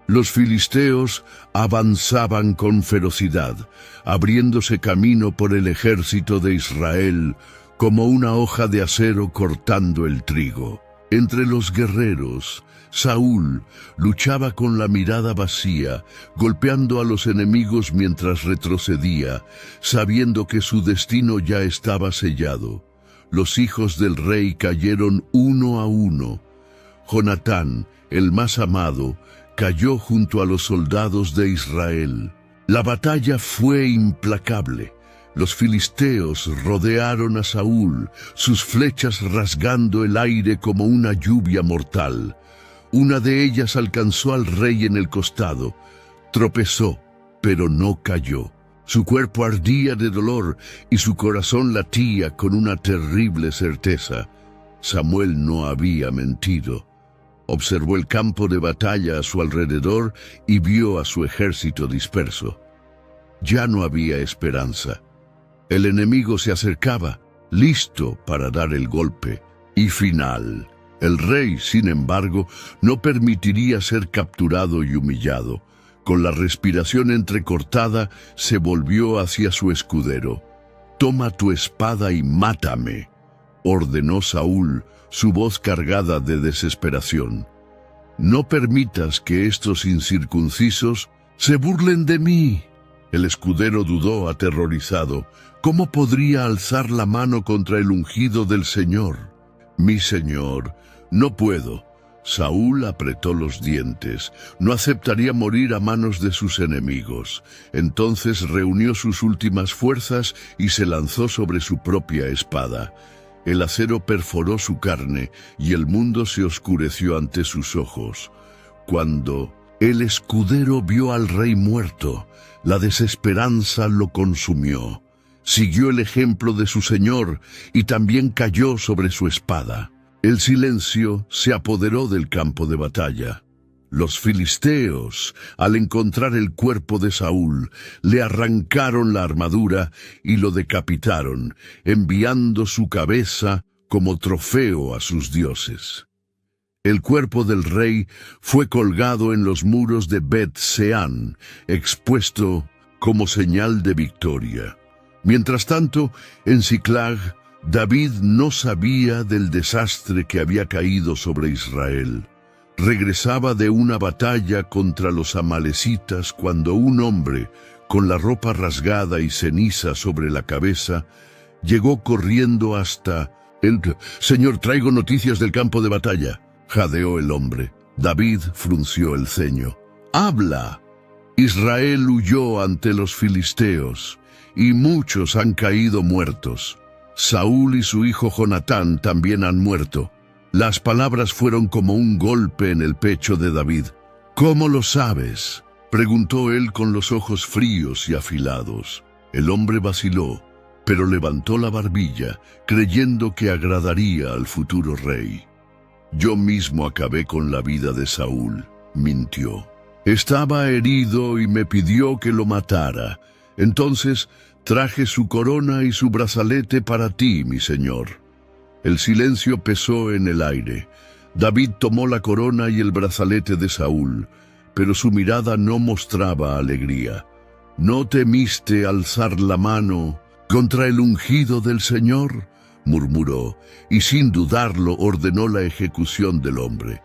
Los filisteos avanzaban con ferocidad, abriéndose camino por el ejército de Israel como una hoja de acero cortando el trigo. Entre los guerreros, Saúl luchaba con la mirada vacía, golpeando a los enemigos mientras retrocedía, sabiendo que su destino ya estaba sellado. Los hijos del rey cayeron uno a uno. Jonatán, el más amado, cayó junto a los soldados de Israel. La batalla fue implacable. Los filisteos rodearon a Saúl, sus flechas rasgando el aire como una lluvia mortal. Una de ellas alcanzó al rey en el costado. Tropezó, pero no cayó. Su cuerpo ardía de dolor y su corazón latía con una terrible certeza. Samuel no había mentido. Observó el campo de batalla a su alrededor y vio a su ejército disperso. Ya no había esperanza. El enemigo se acercaba, listo para dar el golpe y final. El rey, sin embargo, no permitiría ser capturado y humillado. Con la respiración entrecortada, se volvió hacia su escudero. «Toma tu espada y mátame», ordenó Saúl, su voz cargada de desesperación. «No permitas que estos incircuncisos se burlen de mí». El escudero dudó aterrorizado. ¿Cómo podría alzar la mano contra el ungido del Señor? «Mi señor, no puedo». Saúl apretó los dientes. No aceptaría morir a manos de sus enemigos. Entonces reunió sus últimas fuerzas y se lanzó sobre su propia espada. El acero perforó su carne y el mundo se oscureció ante sus ojos. Cuando el escudero vio al rey muerto, la desesperanza lo consumió. Siguió el ejemplo de su señor y también cayó sobre su espada. El silencio se apoderó del campo de batalla. Los filisteos, al encontrar el cuerpo de Saúl, le arrancaron la armadura y lo decapitaron, enviando su cabeza como trofeo a sus dioses. El cuerpo del rey fue colgado en los muros de Bet-Seán, expuesto como señal de victoria. Mientras tanto, en Siclag, David no sabía del desastre que había caído sobre Israel. Regresaba de una batalla contra los amalecitas cuando un hombre, con la ropa rasgada y ceniza sobre la cabeza, llegó corriendo hasta él. «Señor, traigo noticias del campo de batalla», jadeó el hombre. David frunció el ceño. «Habla». «Israel huyó ante los filisteos, y muchos han caído muertos. Saúl y su hijo Jonatán también han muerto». Las palabras fueron como un golpe en el pecho de David. «¿Cómo lo sabes?», preguntó él con los ojos fríos y afilados. El hombre vaciló, pero levantó la barbilla, creyendo que agradaría al futuro rey. «Yo mismo acabé con la vida de Saúl», mintió. «Estaba herido y me pidió que lo matara. Entonces traje su corona y su brazalete para ti, mi señor». El silencio pesó en el aire. David tomó la corona y el brazalete de Saúl, pero su mirada no mostraba alegría. «¿No temiste alzar la mano contra el ungido del Señor?», murmuró, y sin dudarlo ordenó la ejecución del hombre.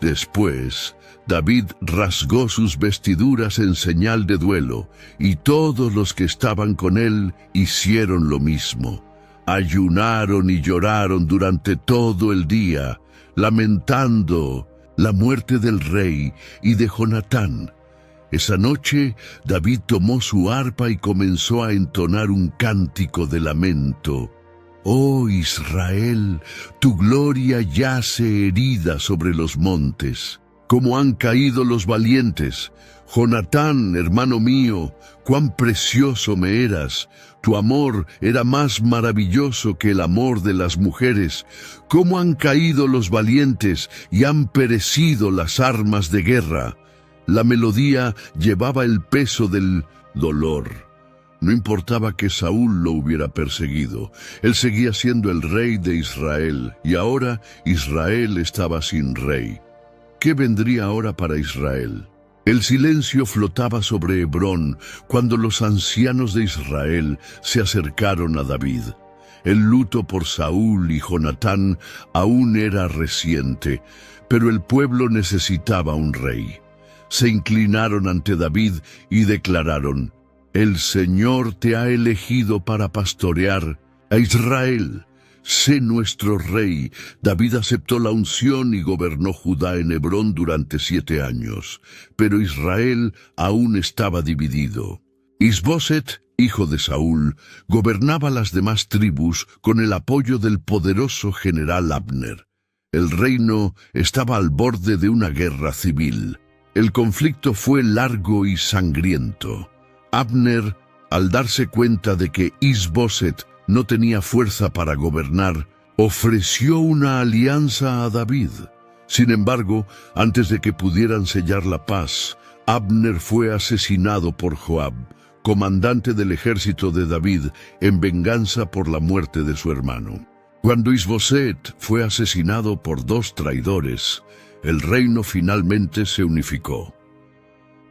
Después, David rasgó sus vestiduras en señal de duelo, y todos los que estaban con él hicieron lo mismo. Ayunaron y lloraron durante todo el día, lamentando la muerte del rey y de Jonatán. Esa noche, David tomó su arpa y comenzó a entonar un cántico de lamento. «Oh Israel, tu gloria yace herida sobre los montes. cómo han caído los valientes. Jonatán, hermano mío, cuán precioso me eras. Tu amor era más maravilloso que el amor de las mujeres. Cómo han caído los valientes y han perecido las armas de guerra. La melodía llevaba el peso del dolor. No importaba que Saúl lo hubiera perseguido. Él seguía siendo el rey de Israel, y ahora Israel estaba sin rey. ¿Qué vendría ahora para Israel? El silencio flotaba sobre Hebrón cuando los ancianos de Israel se acercaron a David. El luto por Saúl y Jonatán aún era reciente, pero el pueblo necesitaba un rey. Se inclinaron ante David y declararon: «El Señor te ha elegido para pastorear a Israel. Sé nuestro rey». David aceptó la unción y gobernó Judá en Hebrón durante 7 años, pero Israel aún estaba dividido. Isboset, hijo de Saúl, gobernaba las demás tribus con el apoyo del poderoso general Abner. El reino estaba al borde de una guerra civil. El conflicto fue largo y sangriento. Abner, al darse cuenta de que Isboset no tenía fuerza para gobernar, ofreció una alianza a David. Sin embargo, antes de que pudieran sellar la paz, Abner fue asesinado por Joab, comandante del ejército de David, en venganza por la muerte de su hermano. Cuando Isboset fue asesinado por 2 traidores, el reino finalmente se unificó.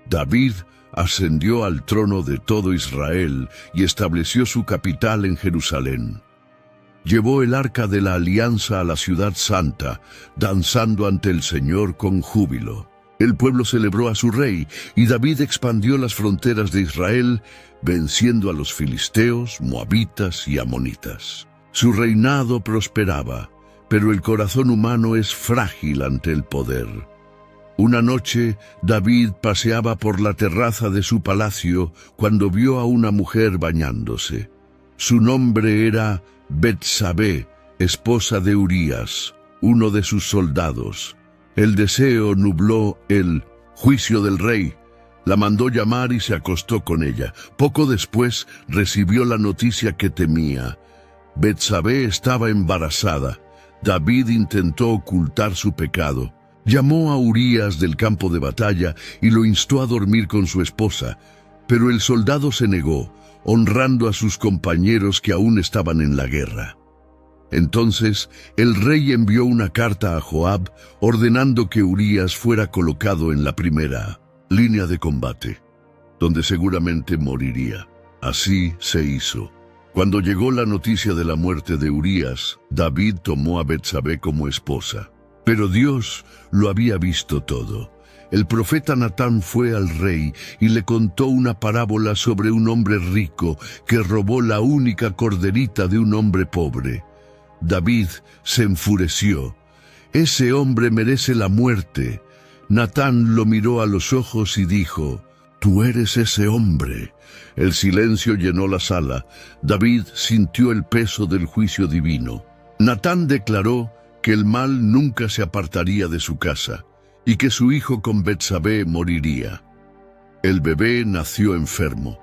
David ascendió al trono de todo Israel y estableció su capital en Jerusalén. Llevó el arca de la alianza a la ciudad santa, danzando ante el Señor con júbilo. El pueblo celebró a su rey, y David expandió las fronteras de Israel, venciendo a los filisteos, moabitas y amonitas. Su reinado prosperaba, pero el corazón humano es frágil ante el poder. Una noche, David paseaba por la terraza de su palacio cuando vio a una mujer bañándose. Su nombre era Betsabé, esposa de Urías, uno de sus soldados. El deseo nubló el juicio del rey. La mandó llamar y se acostó con ella. Poco después recibió la noticia que temía. Betsabé estaba embarazada. David intentó ocultar su pecado. Llamó a Urías del campo de batalla y lo instó a dormir con su esposa, pero el soldado se negó, honrando a sus compañeros que aún estaban en la guerra. Entonces el rey envió una carta a Joab ordenando que Urías fuera colocado en la primera línea de combate, donde seguramente moriría. Así se hizo. Cuando llegó la noticia de la muerte de Urías, David tomó a Betsabé como esposa. Pero Dios lo había visto todo. El profeta Natán fue al rey y le contó una parábola sobre un hombre rico que robó la única corderita de un hombre pobre. David se enfureció. «Ese hombre merece la muerte». Natán lo miró a los ojos y dijo: «Tú eres ese hombre». El silencio llenó la sala. David sintió el peso del juicio divino. Natán declaró que el mal nunca se apartaría de su casa y que su hijo con Betsabé moriría. El bebé nació enfermo,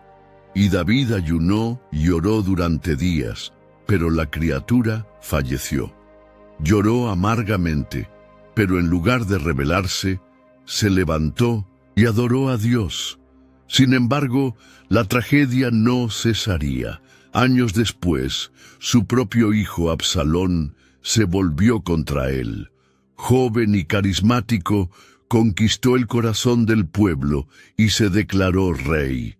y David ayunó y oró durante días, pero la criatura falleció. Lloró amargamente, pero en lugar de rebelarse, se levantó y adoró a Dios. Sin embargo, la tragedia no cesaría. Años después, su propio hijo Absalón se volvió contra él. Joven y carismático, conquistó el corazón del pueblo y se declaró rey.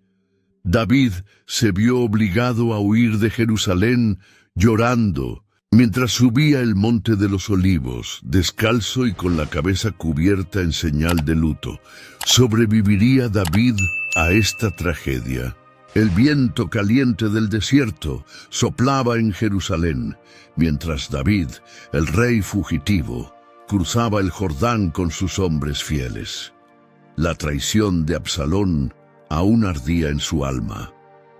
David se vio obligado a huir de Jerusalén llorando, mientras subía el monte de los olivos, descalzo y con la cabeza cubierta en señal de luto. ¿Sobreviviría David a esta tragedia? El viento caliente del desierto soplaba en Jerusalén, mientras David, el rey fugitivo, cruzaba el Jordán con sus hombres fieles. La traición de Absalón aún ardía en su alma,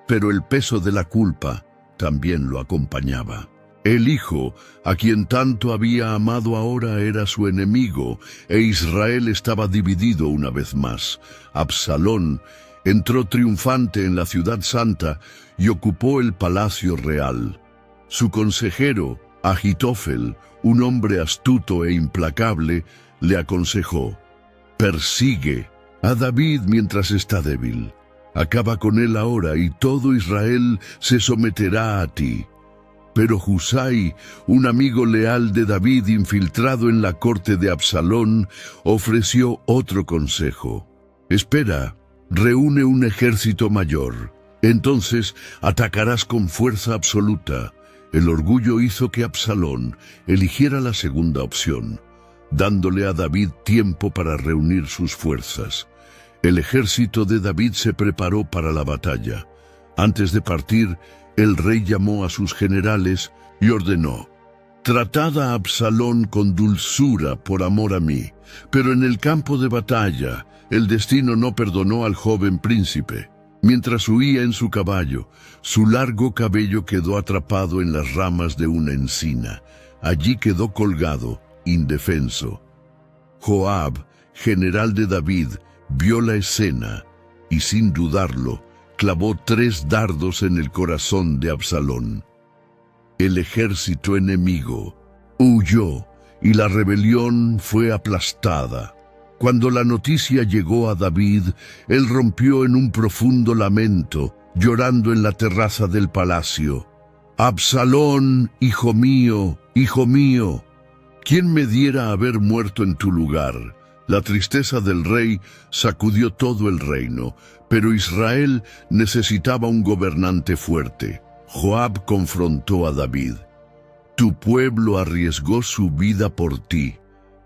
pero el peso de la culpa también lo acompañaba. El hijo, a quien tanto había amado ahora era su enemigo, e Israel estaba dividido una vez más. Absalón entró triunfante en la ciudad santa y ocupó el palacio real. Su consejero, Ahitofel, un hombre astuto e implacable, le aconsejó: «Persigue a David mientras está débil. Acaba con él ahora y todo Israel se someterá a ti». Pero Husai, un amigo leal de David infiltrado en la corte de Absalón, ofreció otro consejo: «Espera, reúne un ejército mayor. Entonces atacarás con fuerza absoluta». El orgullo hizo que Absalón eligiera la segunda opción, dándole a David tiempo para reunir sus fuerzas. El ejército de David se preparó para la batalla. Antes de partir, el rey llamó a sus generales y ordenó: «Tratad a Absalón con dulzura por amor a mí». Pero en el campo de batalla, el destino no perdonó al joven príncipe. Mientras huía en su caballo, su largo cabello quedó atrapado en las ramas de una encina. Allí quedó colgado, indefenso. Joab, general de David, vio la escena y, sin dudarlo, clavó 3 dardos en el corazón de Absalón. El ejército enemigo huyó y la rebelión fue aplastada. Cuando la noticia llegó a David, él rompió en un profundo lamento, llorando en la terraza del palacio: «Absalón, hijo mío, ¿quién me diera haber muerto en tu lugar?». La tristeza del rey sacudió todo el reino, pero Israel necesitaba un gobernante fuerte. Joab confrontó a David: «Tu pueblo arriesgó su vida por ti,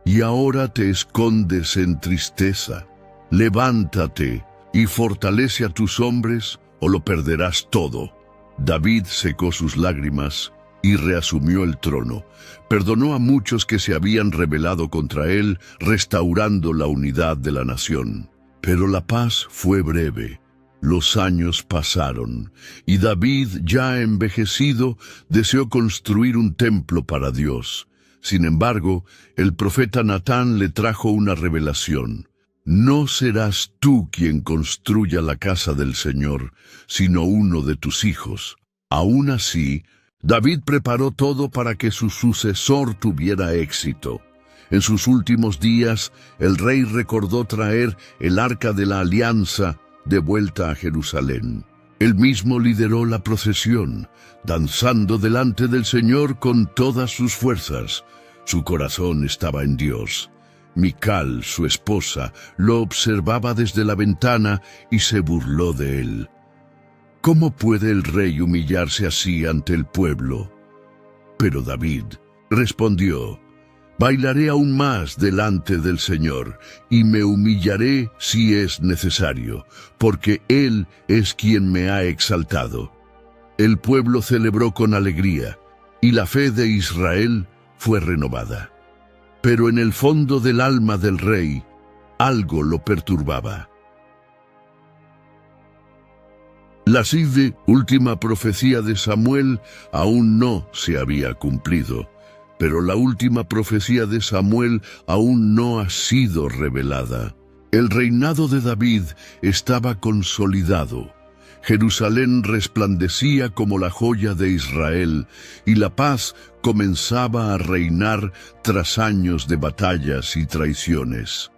y ahora te escondes en tristeza. Levántate y fortalece a tus hombres, o lo perderás todo». David secó sus lágrimas y reasumió el trono. Perdonó a muchos que se habían rebelado contra él, restaurando la unidad de la nación. Pero la paz fue breve. Los años pasaron, y David, ya envejecido, deseó construir un templo para Dios. Sin embargo, el profeta Natán le trajo una revelación: «No serás tú quien construya la casa del Señor, sino uno de tus hijos». Aún así, David preparó todo para que su sucesor tuviera éxito. En sus últimos días, el rey recordó traer el Arca de la Alianza de vuelta a Jerusalén. Él mismo lideró la procesión, danzando delante del Señor con todas sus fuerzas. Su corazón estaba en Dios. Mical, su esposa, lo observaba desde la ventana y se burló de él. ¿Cómo puede el rey humillarse así ante el pueblo? Pero David respondió: «Bailaré aún más delante del Señor, y me humillaré si es necesario, porque Él es quien me ha exaltado». El pueblo celebró con alegría, y la fe de Israel fue renovada. Pero en el fondo del alma del rey, algo lo perturbaba. La última profecía de Samuel aún no se había cumplido, pero la última profecía de Samuel aún no ha sido revelada. El reinado de David estaba consolidado. Jerusalén resplandecía como la joya de Israel, y la paz comenzaba a reinar tras años de batallas y traiciones.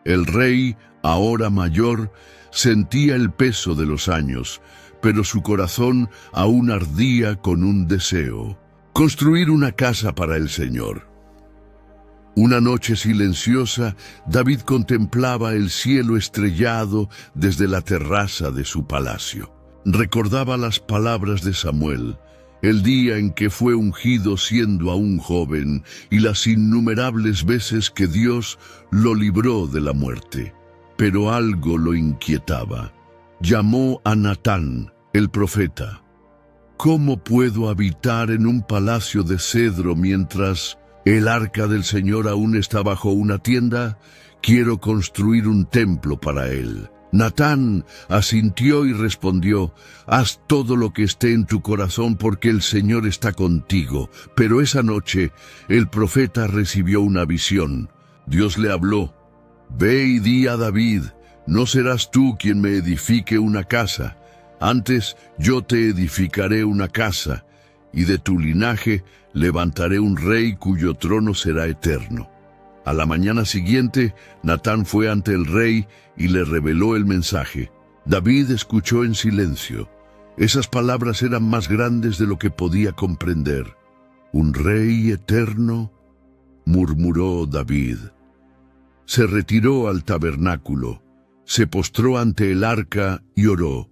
El rey, ahora mayor, sentía el peso de los años, pero su corazón aún ardía con un deseo: construir una casa para el Señor. Una noche silenciosa, David contemplaba el cielo estrellado desde la terraza de su palacio. Recordaba las palabras de Samuel, el día en que fue ungido siendo aún joven, y las innumerables veces que Dios lo libró de la muerte. Pero algo lo inquietaba. Llamó a Natán, el profeta. ¿Cómo puedo habitar en un palacio de cedro mientras el arca del Señor aún está bajo una tienda? Quiero construir un templo para él. Natán asintió y respondió: «Haz todo lo que esté en tu corazón, porque el Señor está contigo». Pero esa noche el profeta recibió una visión. Dios le habló: «Ve y di a David, no serás tú quien me edifique una casa, antes yo te edificaré una casa, y de tu linaje levantaré un rey cuyo trono será eterno». A la mañana siguiente, Natán fue ante el rey y le reveló el mensaje. David escuchó en silencio. Esas palabras eran más grandes de lo que podía comprender. «¿Un rey eterno?», murmuró David. Se retiró al tabernáculo, se postró ante el arca y oró: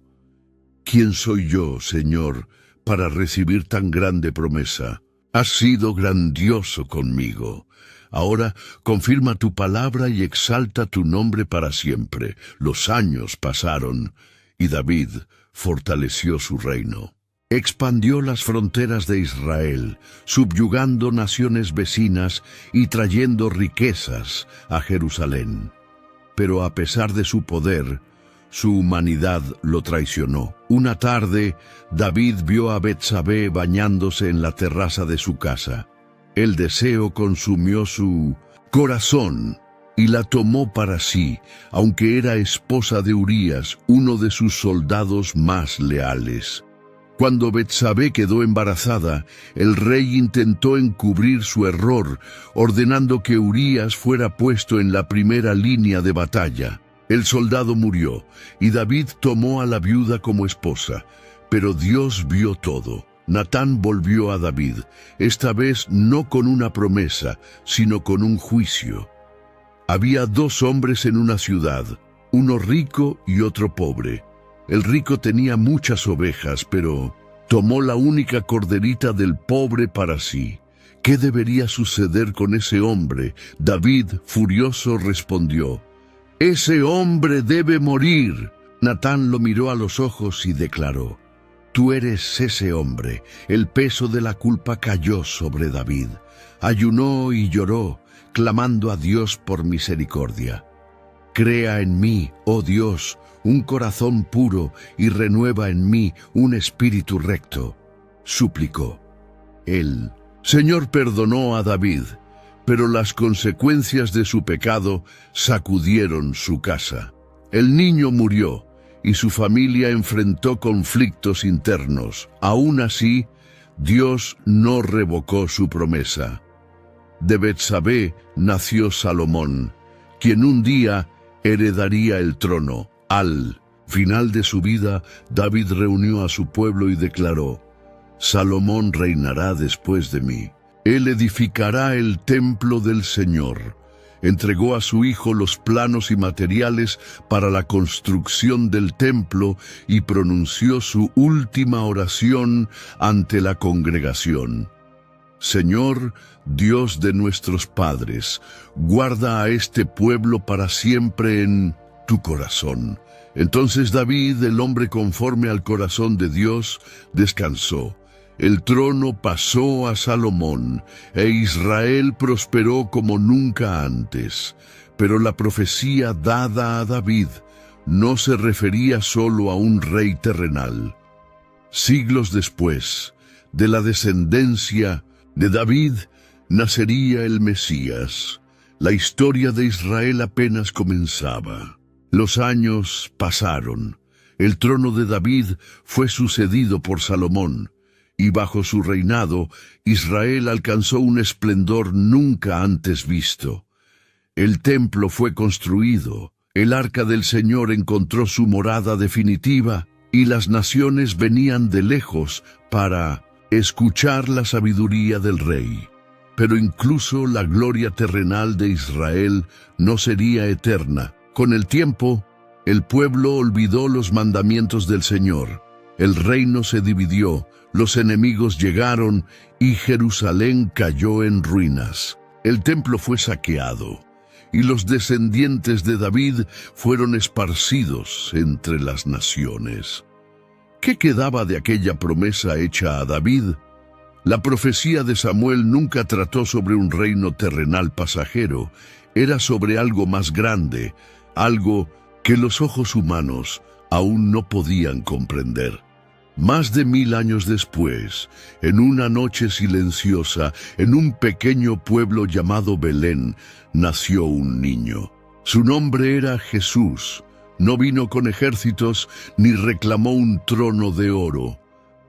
«¿Quién soy yo, Señor, para recibir tan grande promesa? Has sido grandioso conmigo. Ahora confirma tu palabra y exalta tu nombre para siempre». Los años pasaron y David fortaleció su reino. Expandió las fronteras de Israel, subyugando naciones vecinas y trayendo riquezas a Jerusalén. Pero a pesar de su poder, su humanidad lo traicionó. Una tarde, David vio a Betsabé bañándose en la terraza de su casa. El deseo consumió su corazón y la tomó para sí, aunque era esposa de Urías, uno de sus soldados más leales. Cuando Betsabé quedó embarazada, el rey intentó encubrir su error, ordenando que Urías fuera puesto en la primera línea de batalla. El soldado murió, y David tomó a la viuda como esposa, pero Dios vio todo. Natán volvió a David, esta vez no con una promesa, sino con un juicio. Había dos hombres en una ciudad, uno rico y otro pobre. El rico tenía muchas ovejas, pero tomó la única corderita del pobre para sí. ¿Qué debería suceder con ese hombre? David, furioso, respondió: «Ese hombre debe morir». Natán lo miró a los ojos y declaró: «Tú eres ese hombre». El peso de la culpa cayó sobre David. Ayunó y lloró, clamando a Dios por misericordia. «Crea en mí, oh Dios, un corazón puro, y renueva en mí un espíritu recto», suplicó. El Señor perdonó a David, pero las consecuencias de su pecado sacudieron su casa. El niño murió, y su familia enfrentó conflictos internos. Aún así, Dios no revocó su promesa. De Betsabé nació Salomón, quien un día heredaría el trono. Al final de su vida, David reunió a su pueblo y declaró: «Salomón reinará después de mí. Él edificará el templo del Señor». Entregó a su hijo los planos y materiales para la construcción del templo y pronunció su última oración ante la congregación: «Señor, Dios de nuestros padres, guarda a este pueblo para siempre en tu corazón». Entonces David, el hombre conforme al corazón de Dios, descansó. El trono pasó a Salomón, e Israel prosperó como nunca antes. Pero la profecía dada a David no se refería solo a un rey terrenal. Siglos después, de la descendencia de David, nacería el Mesías. La historia de Israel apenas comenzaba. Los años pasaron. El trono de David fue sucedido por Salomón, y bajo su reinado, Israel alcanzó un esplendor nunca antes visto. El templo fue construido, el arca del Señor encontró su morada definitiva, y las naciones venían de lejos para escuchar la sabiduría del rey. Pero incluso la gloria terrenal de Israel no sería eterna. Con el tiempo, el pueblo olvidó los mandamientos del Señor. El reino se dividió, los enemigos llegaron y Jerusalén cayó en ruinas. El templo fue saqueado y los descendientes de David fueron esparcidos entre las naciones. ¿Qué quedaba de aquella promesa hecha a David? La profecía de Samuel nunca trató sobre un reino terrenal pasajero, era sobre algo más grande, algo que los ojos humanos aún no podían comprender. Más de 1000 años después, en una noche silenciosa, en un pequeño pueblo llamado Belén, nació un niño. Su nombre era Jesús. No vino con ejércitos ni reclamó un trono de oro,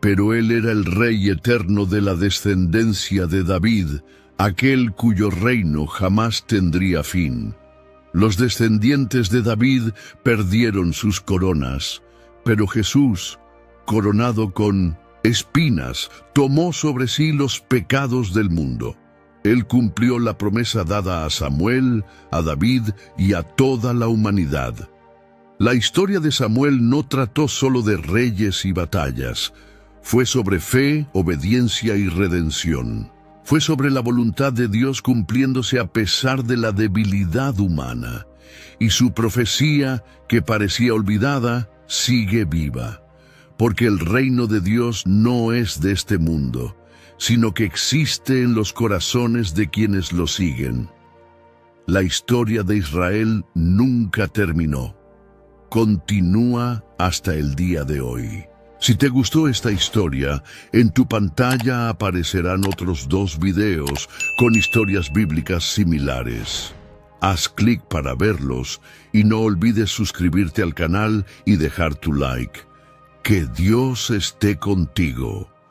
pero él era el Rey eterno de la descendencia de David, aquel cuyo reino jamás tendría fin. Los descendientes de David perdieron sus coronas, pero Jesús, coronado con espinas, tomó sobre sí los pecados del mundo. Él cumplió la promesa dada a Samuel, a David y a toda la humanidad. La historia de Samuel no trató solo de reyes y batallas. Fue sobre fe, obediencia y redención. Fue sobre la voluntad de Dios cumpliéndose a pesar de la debilidad humana. Y su profecía, que parecía olvidada, sigue viva. Porque el reino de Dios no es de este mundo, sino que existe en los corazones de quienes lo siguen. La historia de Israel nunca terminó. Continúa hasta el día de hoy. Si te gustó esta historia, en tu pantalla aparecerán otros 2 videos con historias bíblicas similares. Haz clic para verlos y no olvides suscribirte al canal y dejar tu like. Que Dios esté contigo.